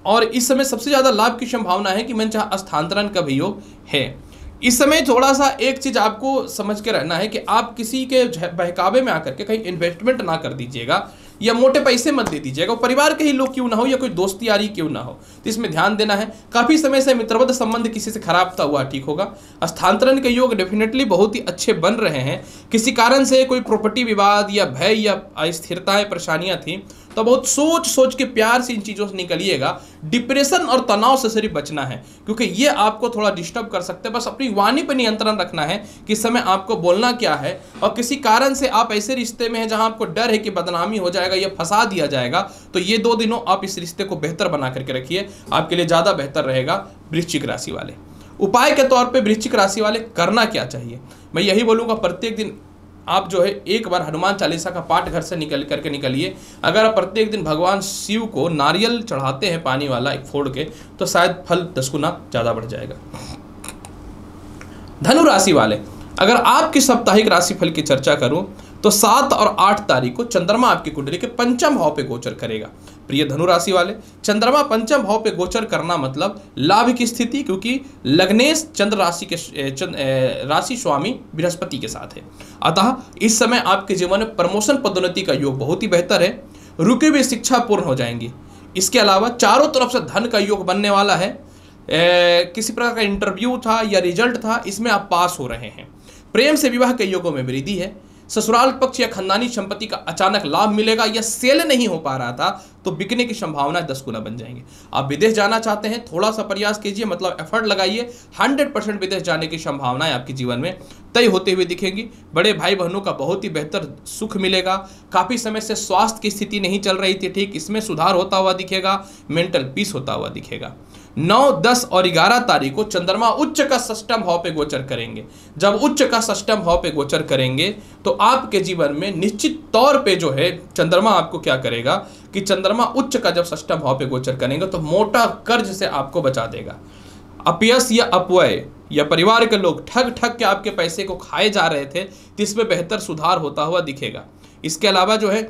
Speaker 1: और इस समय सबसे ज्यादा लाभ की संभावना है कि मनचाहा स्थानांतरण का भी योग है। इस समय थोड़ा सा एक चीज आपको समझ के रहना है कि आप किसी के बहकावे में आकर के कहीं इन्वेस्टमेंट ना कर दीजिएगा या मोटे पैसे मत दे दीजिएगा, परिवार के ही लोग क्यों ना हो या कोई दोस्ती यारी क्यों ना हो, तो इसमें ध्यान देना है। काफी समय से मित्रवत संबंध किसी से खराब था, हुआ ठीक होगा। स्थानांतरण के योग डेफिनेटली बहुत ही अच्छे बन रहे हैं। किसी कारण से कोई प्रॉपर्टी विवाद या भय या अस्थिरताएं, परेशानियां थी, तो बहुत सोच सोच के प्यार से इन चीजों से निकलिएगा। डिप्रेशन और तनाव से सिर्फ बचना है, क्योंकि ये आपको थोड़ा डिस्टर्ब कर सकते हैं। बस अपनी वाणी पर नियंत्रण रखना है कि इस समय आपको बोलना क्या है, और किसी कारण से आप ऐसे रिश्ते में हैं जहां आपको डर है कि बदनामी हो जाएगा या फंसा दिया जाएगा, तो ये 2 दिनों आप इस रिश्ते को बेहतर बना करके रखिए, आपके लिए ज्यादा बेहतर रहेगा। वृश्चिक राशि वाले, उपाय के तौर पे वृश्चिक राशि वाले करना क्या चाहिए, मैं यही बोलूंगा, प्रत्येक दिन आप जो है एक बार हनुमान चालीसा का पाठ घर से निकलिए। अगर आप प्रत्येक दिन भगवान शिव को नारियल चढ़ाते हैं पानी वाला एक फोड़ के, तो शायद फल 10 गुना ज़्यादा बढ़ जाएगा। धनु राशि वाले, अगर आपकी साप्ताहिक राशिफल की चर्चा करूं तो 7 और 8 तारीख को चंद्रमा आपकी कुंडली के पंचम भाव पे गोचर करेगा। प्रिय धनु राशि वाले, चंद्रमा पंचम भाव पे गोचर करना मतलब लाभ की स्थिति, क्योंकि लग्नेश चंद्र राशि के राशि स्वामी बृहस्पति के साथ है। अतः इस समय आपके जीवन में प्रमोशन पदोन्नति का योग बहुत ही बेहतर है। रुकी हुई शिक्षा पूर्ण हो जाएंगी। इसके अलावा चारों तरफ से धन का योग बनने वाला है। किसी प्रकार का इंटरव्यू था या रिजल्ट था, इसमें आप पास हो रहे हैं। प्रेम से विवाह के योगों में वृद्धि है। ससुराल पक्ष या खानदानी संपत्ति का अचानक लाभ मिलेगा, या सेल नहीं हो पा रहा था तो बिकने की संभावना 10 गुना बन जाएंगे। आप विदेश जाना चाहते हैं, थोड़ा सा प्रयास कीजिए, मतलब एफर्ट लगाइए। 100% विदेश जाने की संभावनाएं आपके जीवन में तय होते हुए दिखेंगी। बड़े भाई बहनों का बहुत ही बेहतर सुख मिलेगा। काफी समय से स्वास्थ्य की स्थिति नहीं चल रही थी ठीक, इसमें सुधार होता हुआ दिखेगा। मेंटल पीस होता हुआ दिखेगा। 9, 10 और 11 तारीख को चंद्रमा उच्च का षष्ठम भाव पे गोचर करेंगे। जब उच्च का षष्ठम भाव पे गोचर करेंगे तो आपके जीवन में निश्चित तौर पे जो है चंद्रमा आपको क्या करेगा कि चंद्रमा उच्च का जब षष्ठम भाव पे गोचर करेंगे तो मोटा कर्ज से आपको बचा देगा। अपयश या अपव्यय या परिवार के लोग ठग के आपके पैसे को खाए जा रहे थे, जिसमें बेहतर सुधार होता हुआ दिखेगा। इसके अलावा जो है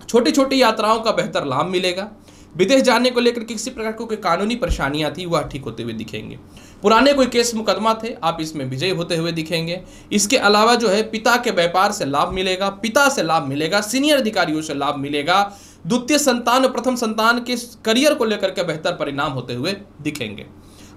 Speaker 1: छोटी छोटी यात्राओं का बेहतर लाभ मिलेगा। विदेश जाने को लेकर किसी प्रकार की कोई कानूनी परेशानियां थी, वह ठीक होते हुए दिखेंगे। पुराने कोई केस मुकदमा थे, आप इसमें विजयी होते हुए दिखेंगे। इसके अलावा जो है पिता के व्यापार से लाभ मिलेगा, पिता से लाभ मिलेगा, सीनियर अधिकारियों से लाभ मिलेगा। द्वितीय संतान और प्रथम संतान के करियर को लेकर के बेहतर परिणाम होते हुए दिखेंगे।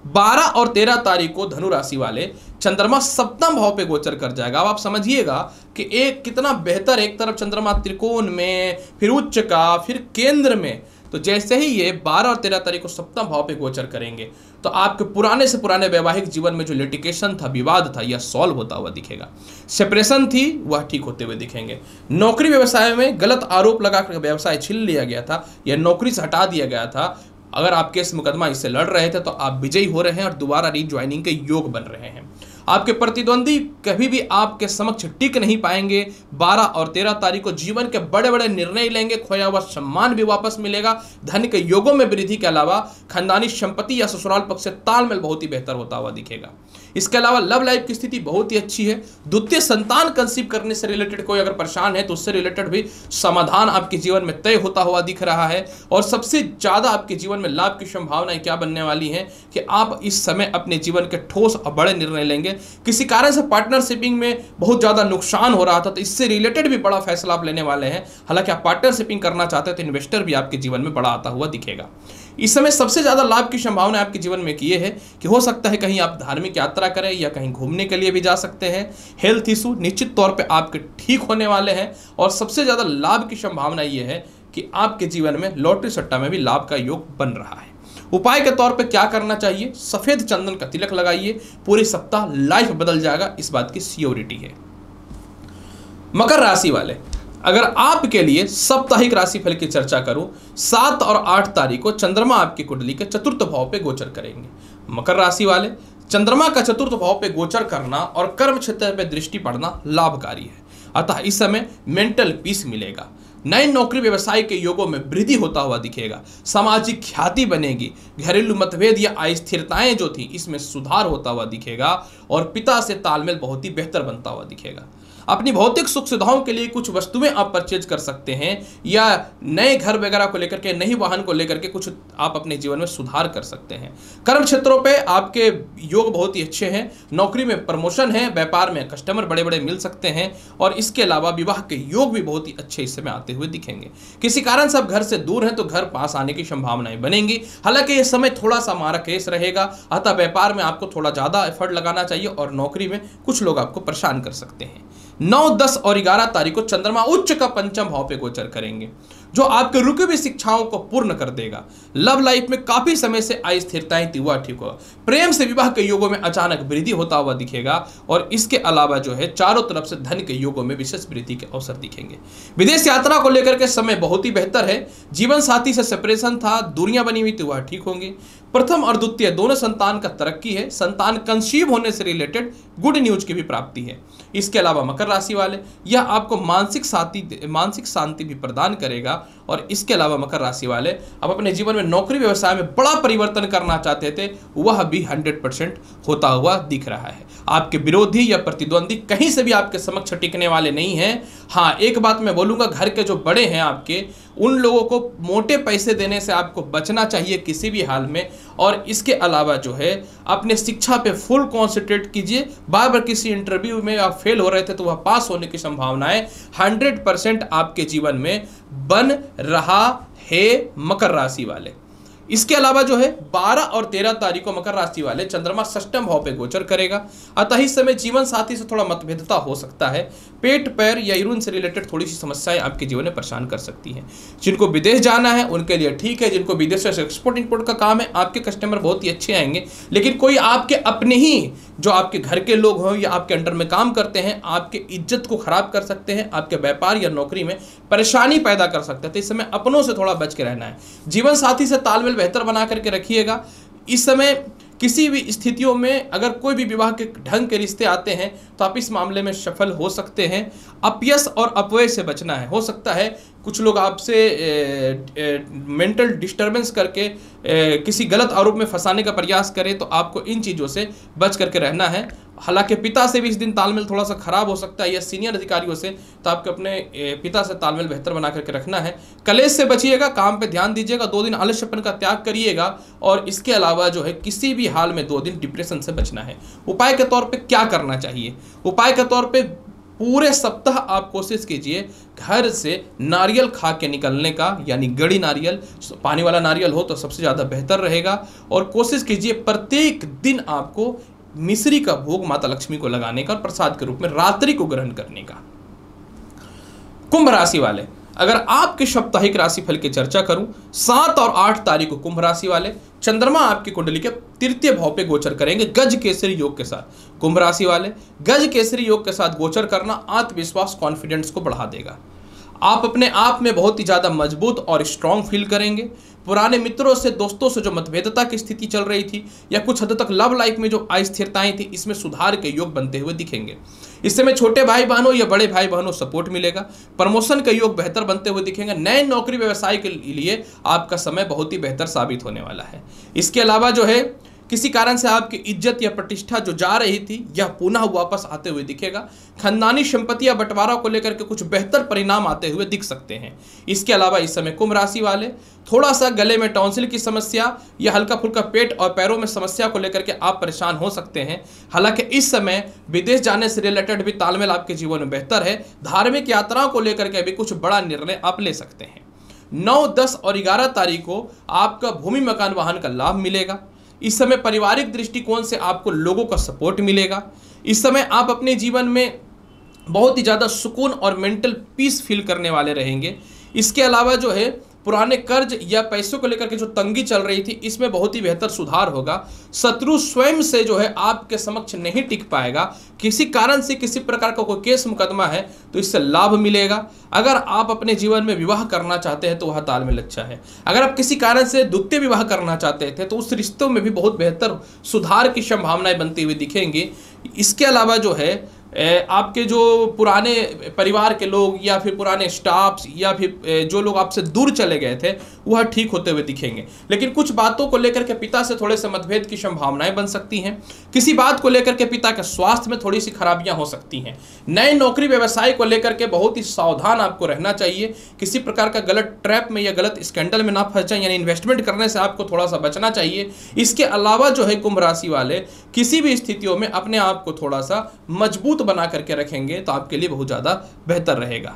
Speaker 1: 12 और 13 तारीख को धनु राशि वाले चंद्रमा सप्तम भाव पे गोचर कर जाएगा। अब आप समझिएगा कि एक कितना बेहतर, एक तरफ चंद्रमा त्रिकोण में, फिर उच्च का, फिर केंद्र में। तो जैसे ही ये 12 और 13 तारीख को सप्तम भाव पे गोचर करेंगे तो आपके पुराने से पुराने वैवाहिक जीवन में जो लिटिगेशन था, विवाद था, यह सॉल्व होता हुआ दिखेगा। सेपरेशन थी, वह ठीक होते हुए दिखेंगे। नौकरी व्यवसाय में गलत आरोप लगाकर व्यवसाय छीन लिया गया था या नौकरी से हटा दिया गया था, अगर आप केस मुकदमा इससे लड़ रहे थे तो आप विजयी हो रहे हैं और दोबारा रीज्वाइनिंग के योग बन रहे हैं। आपके प्रतिद्वंदी कभी भी आपके समक्ष टिक नहीं पाएंगे। 12 और 13 तारीख को जीवन के बड़े बड़े निर्णय लेंगे, खोया हुआ सम्मान भी वापस मिलेगा। धन के योगों में वृद्धि के अलावा खानदानी संपत्ति या ससुराल पक्ष से तालमेल बहुत ही बेहतर होता हुआ दिखेगा। इसके अलावा लव लाइफ की स्थिति बहुत ही अच्छी है। द्वितीय संतान कंसीव करने से रिलेटेड कोई अगर परेशान है तो उससे रिलेटेड भी समाधान आपके जीवन में तय होता हुआ दिख रहा है। और सबसे ज्यादा आपके जीवन में लाभ की संभावनाएं क्या बनने वाली हैं कि आप इस समय अपने जीवन के ठोस और बड़े निर्णय लेंगे। किसी कारण से पार्टनरशिपिंग में बहुत ज्यादा नुकसान हो रहा था तो इससे रिलेटेड भी बड़ा फैसला आप लेने वाले हैं। हालांकि आप पार्टनरशिपिंग करना चाहते हैं तो इन्वेस्टर भी आपके जीवन में बड़ा आता हुआ दिखेगा। इस समय सबसे ज्यादा लाभ की संभावना आपके जीवन में ये है कि हो सकता है कहीं आप धार्मिक यात्रा करें या कहीं घूमने के लिए भी जा सकते हैं। हेल्थ इशू निश्चित तौर पे आपके ठीक होने वाले हैं। और सबसे ज्यादा लाभ की संभावना ये है कि आपके जीवन में लॉटरी सट्टा में भी लाभ का योग बन रहा है। उपाय के तौर पे क्या करना चाहिए? सफेद चंदन का तिलक लगाइए, पूरे सप्ताह लाइफ बदल जाएगा, इस बात की श्योरिटी है। मकर राशि वाले, अगर आपके लिए साप्ताहिक राशिफल की चर्चा करूं, 7 और 8 तारीख को चंद्रमा आपकी कुंडली के चतुर्थ भाव पे गोचर करेंगे। मकर राशि वाले, चंद्रमा का चतुर्थ भाव पे गोचर करना और कर्म क्षेत्र पे दृष्टि पड़ना लाभकारी है। अतः इस समय मेंटल पीस मिलेगा। नए नौकरी व्यवसाय के योगों में वृद्धि होता हुआ दिखेगा। सामाजिक ख्याति बनेगी। घरेलू मतभेद या अस्थिरताएं जो थी इसमें सुधार होता हुआ दिखेगा और पिता से तालमेल बहुत ही बेहतर बनता हुआ दिखेगा। अपनी भौतिक सुख सुविधाओं के लिए कुछ वस्तुएं आप परचेज कर सकते हैं या नए घर वगैरह को लेकर के, नई वाहन को लेकर के कुछ आप अपने जीवन में सुधार कर सकते हैं। कर्म क्षेत्रों पे आपके योग बहुत ही अच्छे हैं। नौकरी में प्रमोशन है, व्यापार में कस्टमर बड़े बड़े मिल सकते हैं और इसके अलावा विवाह के योग भी बहुत ही अच्छे इस समय आते हुए दिखेंगे। किसी कारण से आप घर से दूर हैं तो घर पास आने की संभावनाएं बनेंगी। हालांकि यह समय थोड़ा सा मारा केस रहेगा, अतः व्यापार में आपको थोड़ा ज्यादा एफर्ट लगाना चाहिए और नौकरी में कुछ लोग आपको परेशान कर सकते हैं। 9, 10 और 11 तारीख को चंद्रमा उच्च का पंचम भाव पे गोचर करेंगे, जो आपके रुकी हुई शिक्षाओं को पूर्ण कर देगा। लव लाइफ में काफी समय से अस्थिरताएं थी, वह ठीक होगा। प्रेम से विवाह के योगों में अचानक वृद्धि होता हुआ दिखेगा और इसके अलावा जो है चारों तरफ से धन के योगों में विशेष वृद्धि के अवसर दिखेंगे। विदेश यात्रा को लेकर के समय बहुत ही बेहतर है। जीवन साथी से सेपरेशन था, दूरियां बनी हुई थी, वह ठीक होंगी। प्रथम और द्वितीय दोनों संतान का तरक्की है। संतान कंसीव होने से रिलेटेड गुड न्यूज की भी प्राप्ति है। इसके अलावा मकर राशि वाले, यह आपको मानसिक शांति भी प्रदान करेगा। और इसके अलावा मकर राशि वाले, आप अपने जीवन में नौकरी व्यवसाय में बड़ा परिवर्तन करना चाहते थे, वह भी 100% होता हुआ दिख रहा है। आपके विरोधी या प्रतिद्वंदी कहीं से भी आपके समक्ष टिकने वाले नहीं हैं। हाँ, एक बात मैं बोलूँगा, घर के जो बड़े हैं आपके, उन लोगों को मोटे पैसे देने से आपको बचना चाहिए किसी भी हाल में। और इसके अलावा जो है, अपने शिक्षा पे फुल कॉन्सेंट्रेट कीजिए। बार बार किसी इंटरव्यू में आप फेल हो रहे थे तो वह पास होने की संभावनाएं 100% आपके जीवन में बन रहा है मकर राशि वाले। इसके अलावा जो है 12 और 13 तारीख को मकर राशि वाले चंद्रमा षष्ठम भाव पे गोचर करेगा। अतः इस समय जीवन साथी से थोड़ा मतभेदता हो सकता है। पेट, पैर या यूरिन से रिलेटेड थोड़ी सी समस्याएं आपके जीवन में परेशान कर सकती हैं। जिनको विदेश जाना है उनके लिए ठीक है। जिनको विदेश से एक्सपोर्ट इंपोर्ट का काम है, आपके कस्टमर बहुत ही अच्छे आएंगे। लेकिन कोई आपके अपने ही जो आपके घर के लोग हों या आपके अंडर में काम करते हैं, आपके इज्जत को खराब कर सकते हैं, आपके व्यापार या नौकरी में परेशानी पैदा कर सकते हैं। तो इस समय अपनों से थोड़ा बच के रहना है। जीवन साथी से तालमेल बेहतर बना करके रखिएगा। इस समय किसी भी स्थितियों में अगर कोई भी विवाह के ढंग के रिश्ते आते हैं तो आप इस मामले में सफल हो सकते हैं। अपयश और अपव्यय से बचना है। हो सकता है कुछ लोग आपसे मेंटल डिस्टर्बेंस करके किसी गलत आरोप में फंसाने का प्रयास करें, तो आपको इन चीज़ों से बच करके रहना है। हालांकि पिता से भी इस दिन तालमेल थोड़ा सा खराब हो सकता है या सीनियर अधिकारियों से, तो आपको अपने पिता से तालमेल बेहतर बना करके रखना है। कलेश से बचिएगा, काम पे ध्यान दीजिएगा, 2 दिन आलस्यपन का त्याग करिएगा। और इसके अलावा जो है, किसी भी हाल में 2 दिन डिप्रेशन से बचना है। उपाय के तौर पे क्या करना चाहिए? उपाय के तौर पे पूरे सप्ताह आप कोशिश कीजिए घर से नारियल खा के निकलने का, यानी गड़ी नारियल, पानी वाला नारियल हो तो सबसे ज़्यादा बेहतर रहेगा। और कोशिश कीजिए प्रत्येक दिन आपको मिश्री का भोग माता लक्ष्मी को लगाने का और प्रसाद के रूप में रात्रि को ग्रहण करने का। कुंभ राशि वाले, अगर आपके साप्ताहिक राशिफल की चर्चा करूं, 7 और 8 तारीख को कुंभ राशि वाले चंद्रमा आपकी कुंडली के तृतीय भाव पे गोचर करेंगे गज केसरी योग के साथ। कुंभ राशि वाले, गज केसरी योग के साथ गोचर करना आत्मविश्वास, कॉन्फिडेंस को बढ़ा देगा। आप अपने आप में बहुत ही ज़्यादा मजबूत और स्ट्रांग फील करेंगे। पुराने मित्रों से, दोस्तों से जो मतभेदता की स्थिति चल रही थी या कुछ हद तक लव लाइफ में जो अस्थिरताएं थी, इसमें सुधार के योग बनते हुए दिखेंगे। इस समय छोटे भाई बहनों या बड़े भाई बहनों सपोर्ट मिलेगा। प्रमोशन के योग बेहतर बनते हुए दिखेंगे। नए नौकरी व्यवसाय के लिए आपका समय बहुत ही बेहतर साबित होने वाला है। इसके अलावा जो है, किसी कारण से आपकी इज्जत या प्रतिष्ठा जो जा रही थी, यह पुनः वापस आते हुए दिखेगा। खानदानी संपत्ति या बंटवारा को लेकर के कुछ बेहतर परिणाम आते हुए दिख सकते हैं। इसके अलावा इस समय कुंभ राशि वाले थोड़ा सा गले में टॉन्सिल की समस्या या हल्का फुल्का पेट और पैरों में समस्या को लेकर के आप परेशान हो सकते हैं। हालांकि इस समय विदेश जाने से रिलेटेड भी तालमेल आपके जीवन में बेहतर है। धार्मिक यात्राओं को लेकर के भी कुछ बड़ा निर्णय आप ले सकते हैं। 9, 10 और 11 तारीख को आपका भूमि मकान वाहन का लाभ मिलेगा। इस समय पारिवारिक दृष्टिकोण से आपको लोगों का सपोर्ट मिलेगा। इस समय आप अपने जीवन में बहुत ही ज़्यादा सुकून और मेंटल पीस फील करने वाले रहेंगे। इसके अलावा जो है, पुराने कर्ज या पैसों को लेकर के जो तंगी चल रही थी, इसमें बहुत ही बेहतर सुधार होगा। शत्रु स्वयं से जो है आपके समक्ष नहीं टिक पाएगा। किसी कारण से किसी प्रकार का कोई केस मुकदमा है तो इससे लाभ मिलेगा। अगर आप अपने जीवन में विवाह करना चाहते हैं तो वह तालमेल अच्छा है। अगर आप किसी कारण से द्वितीय विवाह करना चाहते थे तो उस रिश्तों में भी बहुत बेहतर सुधार की संभावनाएं बनती हुई दिखेंगी। इसके अलावा जो है, आपके जो पुराने परिवार के लोग या फिर पुराने स्टाफ्स या फिर जो लोग आपसे दूर चले गए थे, वह ठीक होते हुए दिखेंगे। लेकिन कुछ बातों को लेकर के पिता से थोड़े से मतभेद की संभावनाएं बन सकती हैं। किसी बात को लेकर के पिता के स्वास्थ्य में थोड़ी सी खराबियां हो सकती हैं। नए नौकरी व्यवसाय को लेकर के बहुत ही सावधान आपको रहना चाहिए। किसी प्रकार का गलत ट्रैप में या गलत स्कैंडल में ना फंस जाए, यानी इन्वेस्टमेंट करने से आपको थोड़ा सा बचना चाहिए। इसके अलावा जो है, कुंभ राशि वाले किसी भी स्थितियों में अपने आप को थोड़ा सा मजबूत बना करके रखेंगे तो आपके लिए बहुत ज़्यादा बेहतर रहेगा।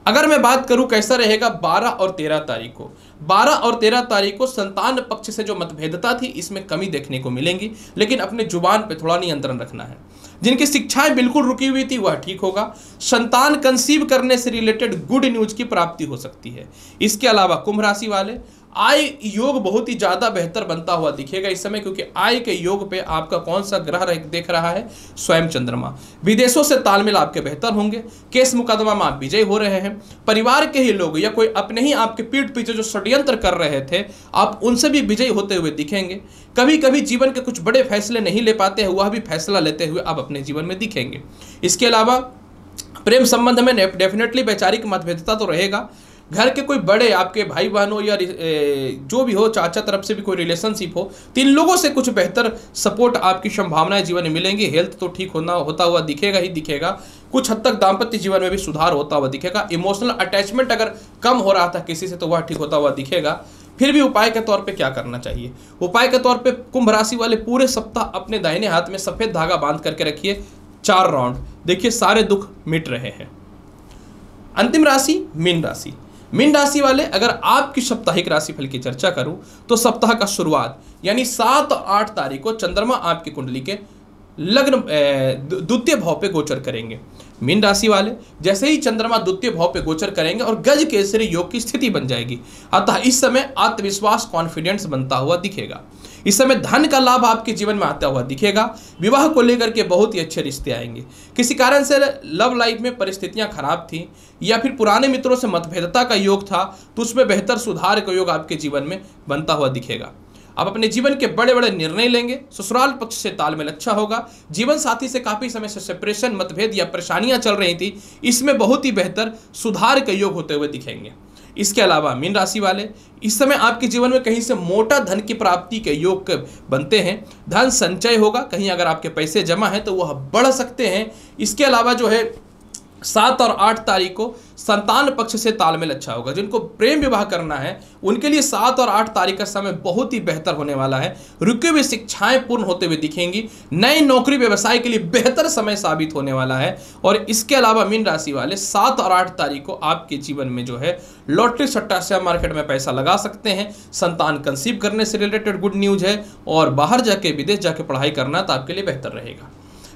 Speaker 1: अगर मैं बात करूं कैसा रहेगा 12 और 13 तारीख को, 12 और 13 तारीख को संतान पक्ष से जो मतभेदता थी, इसमें कमी देखने को मिलेंगी। लेकिन अपने जुबान पे थोड़ा नियंत्रण रखना है। जिनकी शिक्षाएं बिल्कुल रुकी हुई थी वह ठीक होगा। संतान कंसीव करने से रिलेटेड गुड न्यूज की प्राप्ति हो सकती है। इसके अलावा कुंभ राशि वाले, आय योग बहुत ही ज़्यादा बेहतर बनता हुआ दिखेगा इस समय, क्योंकि आय के योग पे आपका कौन सा ग्रह देख रहा है? स्वयं चंद्रमा। विदेशों से तालमेल आपके बेहतर होंगे। केस मुकदमा में आप विजयी हो रहे हैं। परिवार के ही लोग या कोई अपने ही आपके पीठ पीछे जो षड्यंत्र कर रहे थे, आप उनसे भी विजयी होते हुए दिखेंगे। कभी कभी जीवन के कुछ बड़े फैसले नहीं ले पाते हैं, वह भी फैसला लेते हुए आप अपने जीवन में दिखेंगे। इसके अलावा प्रेम संबंध में डेफिनेटली वैचारिक मतभेदता तो रहेगा। घर के कोई बड़े आपके भाई बहनों या जो भी हो, चाचा तरफ से भी कोई रिलेशनशिप हो, तो इन लोगों से कुछ बेहतर सपोर्ट आपकी संभावनाएं जीवन में मिलेंगी। हेल्थ तो ठीक होता हुआ दिखेगा ही दिखेगा। कुछ हद तक दाम्पत्य जीवन में भी सुधार होता हुआ दिखेगा। इमोशनल अटैचमेंट अगर कम हो रहा था किसी से तो वह ठीक होता हुआ दिखेगा। फिर भी उपाय के तौर पे क्या करना चाहिए? उपाय के तौर पे कुंभ राशि वाले पूरे सप्ताह अपने दाहिने हाथ में सफेद धागा बांध करके रखिए 4 राउंड। देखिए सारे दुख मिट रहे हैं। अंतिम राशि मीन राशि। मीन राशि वाले, अगर आपकी साप्ताहिक राशिफल की चर्चा करूं तो सप्ताह का शुरुआत यानी 7 और 8 तारीख को चंद्रमा आपकी कुंडली के लग्न द्वितीय भाव पे गोचर करेंगे। मीन राशि वाले जैसे ही चंद्रमा द्वितीय भाव पे गोचर करेंगे और गज केसरी योग की स्थिति बन जाएगी। अतः इस समय आत्मविश्वास, कॉन्फिडेंस बनता हुआ दिखेगा। इस समय धन का लाभ आपके जीवन में आता हुआ दिखेगा। विवाह को लेकर के बहुत ही अच्छे रिश्ते आएंगे। किसी कारण से लव लाइफ में परिस्थितियां खराब थी या फिर पुराने मित्रों से मतभेदता का योग था, तो उसमें बेहतर सुधार का योग आपके जीवन में बनता हुआ दिखेगा। आप अपने जीवन के बड़े बड़े निर्णय लेंगे। ससुराल पक्ष से तालमेल अच्छा होगा। जीवन साथी से काफी समय से सेपरेशन, मतभेद या परेशानियां चल रही थी, इसमें बहुत ही बेहतर सुधार के योग होते हुए दिखेंगे। इसके अलावा मीन राशि वाले इस समय आपके जीवन में कहीं से मोटा धन की प्राप्ति के योग बनते हैं। धन संचय होगा। कहीं अगर आपके पैसे जमा हैं तो वह बढ़ सकते हैं। इसके अलावा जो है 7 और 8 तारीख को संतान पक्ष से तालमेल अच्छा होगा। जिनको प्रेम विवाह करना है उनके लिए 7 और 8 तारीख का समय बहुत ही बेहतर होने वाला है। रुकी हुई शिक्षाएं पूर्ण होते हुए दिखेंगी। नई नौकरी व्यवसाय के लिए बेहतर समय साबित होने वाला है। और इसके अलावा मीन राशि वाले 7 और 8 तारीख को आपके जीवन में जो है लॉटरी, सट्टा, शेयर मार्केट में पैसा लगा सकते हैं। संतान कंसीव करने से रिलेटेड गुड न्यूज है। और बाहर जाके, विदेश जाके पढ़ाई करना तो आपके लिए बेहतर रहेगा।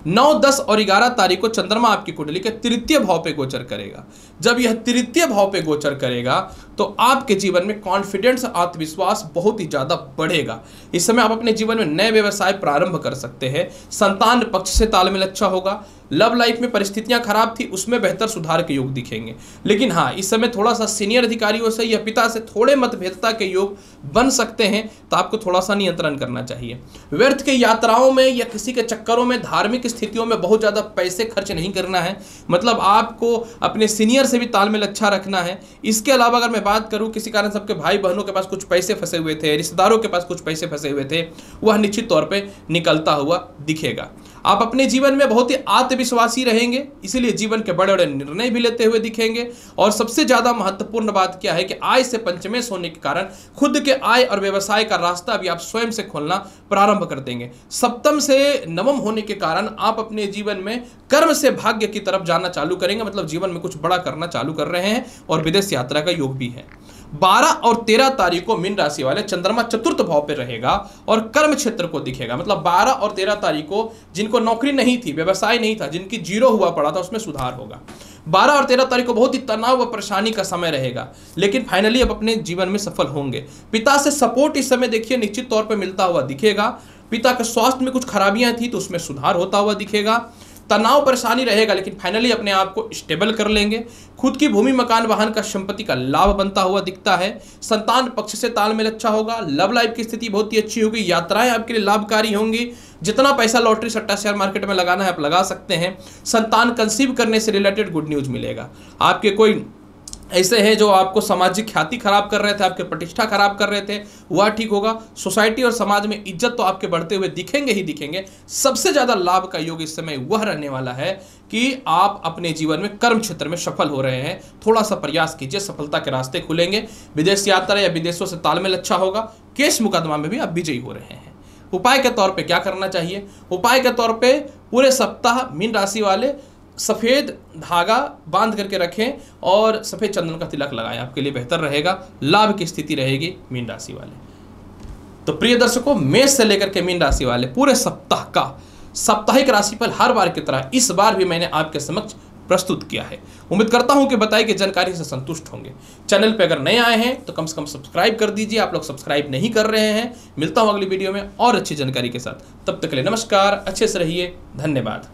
Speaker 1: 9, 10 और 11 तारीख को चंद्रमा आपकी कुंडली के तृतीय भाव पे गोचर करेगा। जब यह तृतीय भाव पे गोचर करेगा तो आपके जीवन में कॉन्फिडेंस, आत्मविश्वास बहुत ही ज्यादा बढ़ेगा। इस समय आप अपने जीवन में नए व्यवसाय प्रारंभ कर सकते हैं। संतान पक्ष से तालमेल अच्छा होगा। लव लाइफ में परिस्थितियां खराब थी, उसमें बेहतर सुधार के योग दिखेंगे। लेकिन हाँ, इस समय थोड़ा सा सीनियर अधिकारियों से या पिता से थोड़े मतभेदता के योग बन सकते हैं, तो आपको थोड़ा सा नियंत्रण करना चाहिए। व्यर्थ के यात्राओं में या किसी के चक्करों में, धार्मिक स्थितियों में बहुत ज़्यादा पैसे खर्च नहीं करना है। मतलब आपको अपने सीनियर से भी तालमेल अच्छा रखना है। इसके अलावा अगर मैं बात करूँ, किसी कारण सबके भाई बहनों के पास कुछ पैसे फंसे हुए थे, रिश्तेदारों के पास कुछ पैसे फंसे हुए थे, वह निश्चित तौर पर निकलता हुआ दिखेगा। आप अपने जीवन में बहुत ही आत्मविश्वासी रहेंगे, इसीलिए जीवन के बड़े बड़े निर्णय भी लेते हुए दिखेंगे। और सबसे ज्यादा महत्वपूर्ण बात क्या है कि आय से पंचमेश होने के कारण खुद के आय और व्यवसाय का रास्ता भी आप स्वयं से खोलना प्रारंभ कर देंगे। सप्तम से नवम होने के कारण आप अपने जीवन में कर्म से भाग्य की तरफ जाना चालू करेंगे। मतलब जीवन में कुछ बड़ा करना चालू कर रहे हैं। और विदेश यात्रा का योग भी है। 12 और 13 तारीख को मीन राशि वाले चंद्रमा चतुर्थ भाव पे रहेगा और कर्म क्षेत्र को दिखेगा। मतलब 12 और 13 तारीख को जिनको नौकरी नहीं थी, व्यवसाय नहीं था, जिनकी जीरो हुआ पड़ा था, उसमें सुधार होगा। 12 और 13 तारीख को बहुत ही तनाव व परेशानी का समय रहेगा, लेकिन फाइनली आप अपने जीवन में सफल होंगे। पिता से सपोर्ट इस समय देखिए निश्चित तौर पर मिलता हुआ दिखेगा। पिता के स्वास्थ्य में कुछ खराबियां थी तो उसमें सुधार होता हुआ दिखेगा। तनाव परेशानी रहेगा, लेकिन फाइनली अपने आप को स्टेबल कर लेंगे। खुद की भूमि, मकान, वाहन का संपत्ति का लाभ बनता हुआ दिखता है। संतान पक्ष से तालमेल अच्छा होगा। लव लाइफ की स्थिति बहुत ही अच्छी होगी। यात्राएं आपके लिए लाभकारी होंगी। जितना पैसा लॉटरी, सट्टा, शेयर मार्केट में लगाना है आप लगा सकते हैं। संतान कंसीव करने से रिलेटेड गुड न्यूज मिलेगा। आपके कोई ऐसे हैं जो आपको सामाजिक ख्याति खराब कर रहे थे, आपके प्रतिष्ठा खराब कर रहे थे, वह ठीक होगा। सोसाइटी और समाज में इज्जत तो आपके बढ़ते हुए दिखेंगे ही दिखेंगे। सबसे ज्यादा लाभ का योग इस समय वह रहने वाला है कि आप अपने जीवन में कर्म क्षेत्र में सफल हो रहे हैं। थोड़ा सा प्रयास कीजिए, सफलता के रास्ते खुलेंगे। विदेश यात्रा या विदेशों से तालमेल अच्छा होगा। केस मुकदमा में भी आप विजयी हो रहे हैं। उपाय के तौर पे क्या करना चाहिए? उपाय के तौर पे पूरे सप्ताह मीन राशि वाले सफ़ेद धागा बांध करके रखें और सफ़ेद चंदन का तिलक लगाएं, आपके लिए बेहतर रहेगा। लाभ की स्थिति रहेगी मीन राशि वाले। तो प्रिय दर्शकों, मेष से लेकर के मीन राशि वाले पूरे सप्ताह का साप्ताहिक राशिफल हर बार की तरह इस बार भी मैंने आपके समक्ष प्रस्तुत किया है। उम्मीद करता हूं कि बताई गई जानकारी से संतुष्ट होंगे। चैनल पे अगर नए आए हैं तो कम से कम सब्सक्राइब कर दीजिए। आप लोग सब्सक्राइब नहीं कर रहे हैं। मिलता हूं अगली वीडियो में और अच्छी जानकारी के साथ। तब तक के लिए नमस्कार, अच्छे से रहिए, धन्यवाद।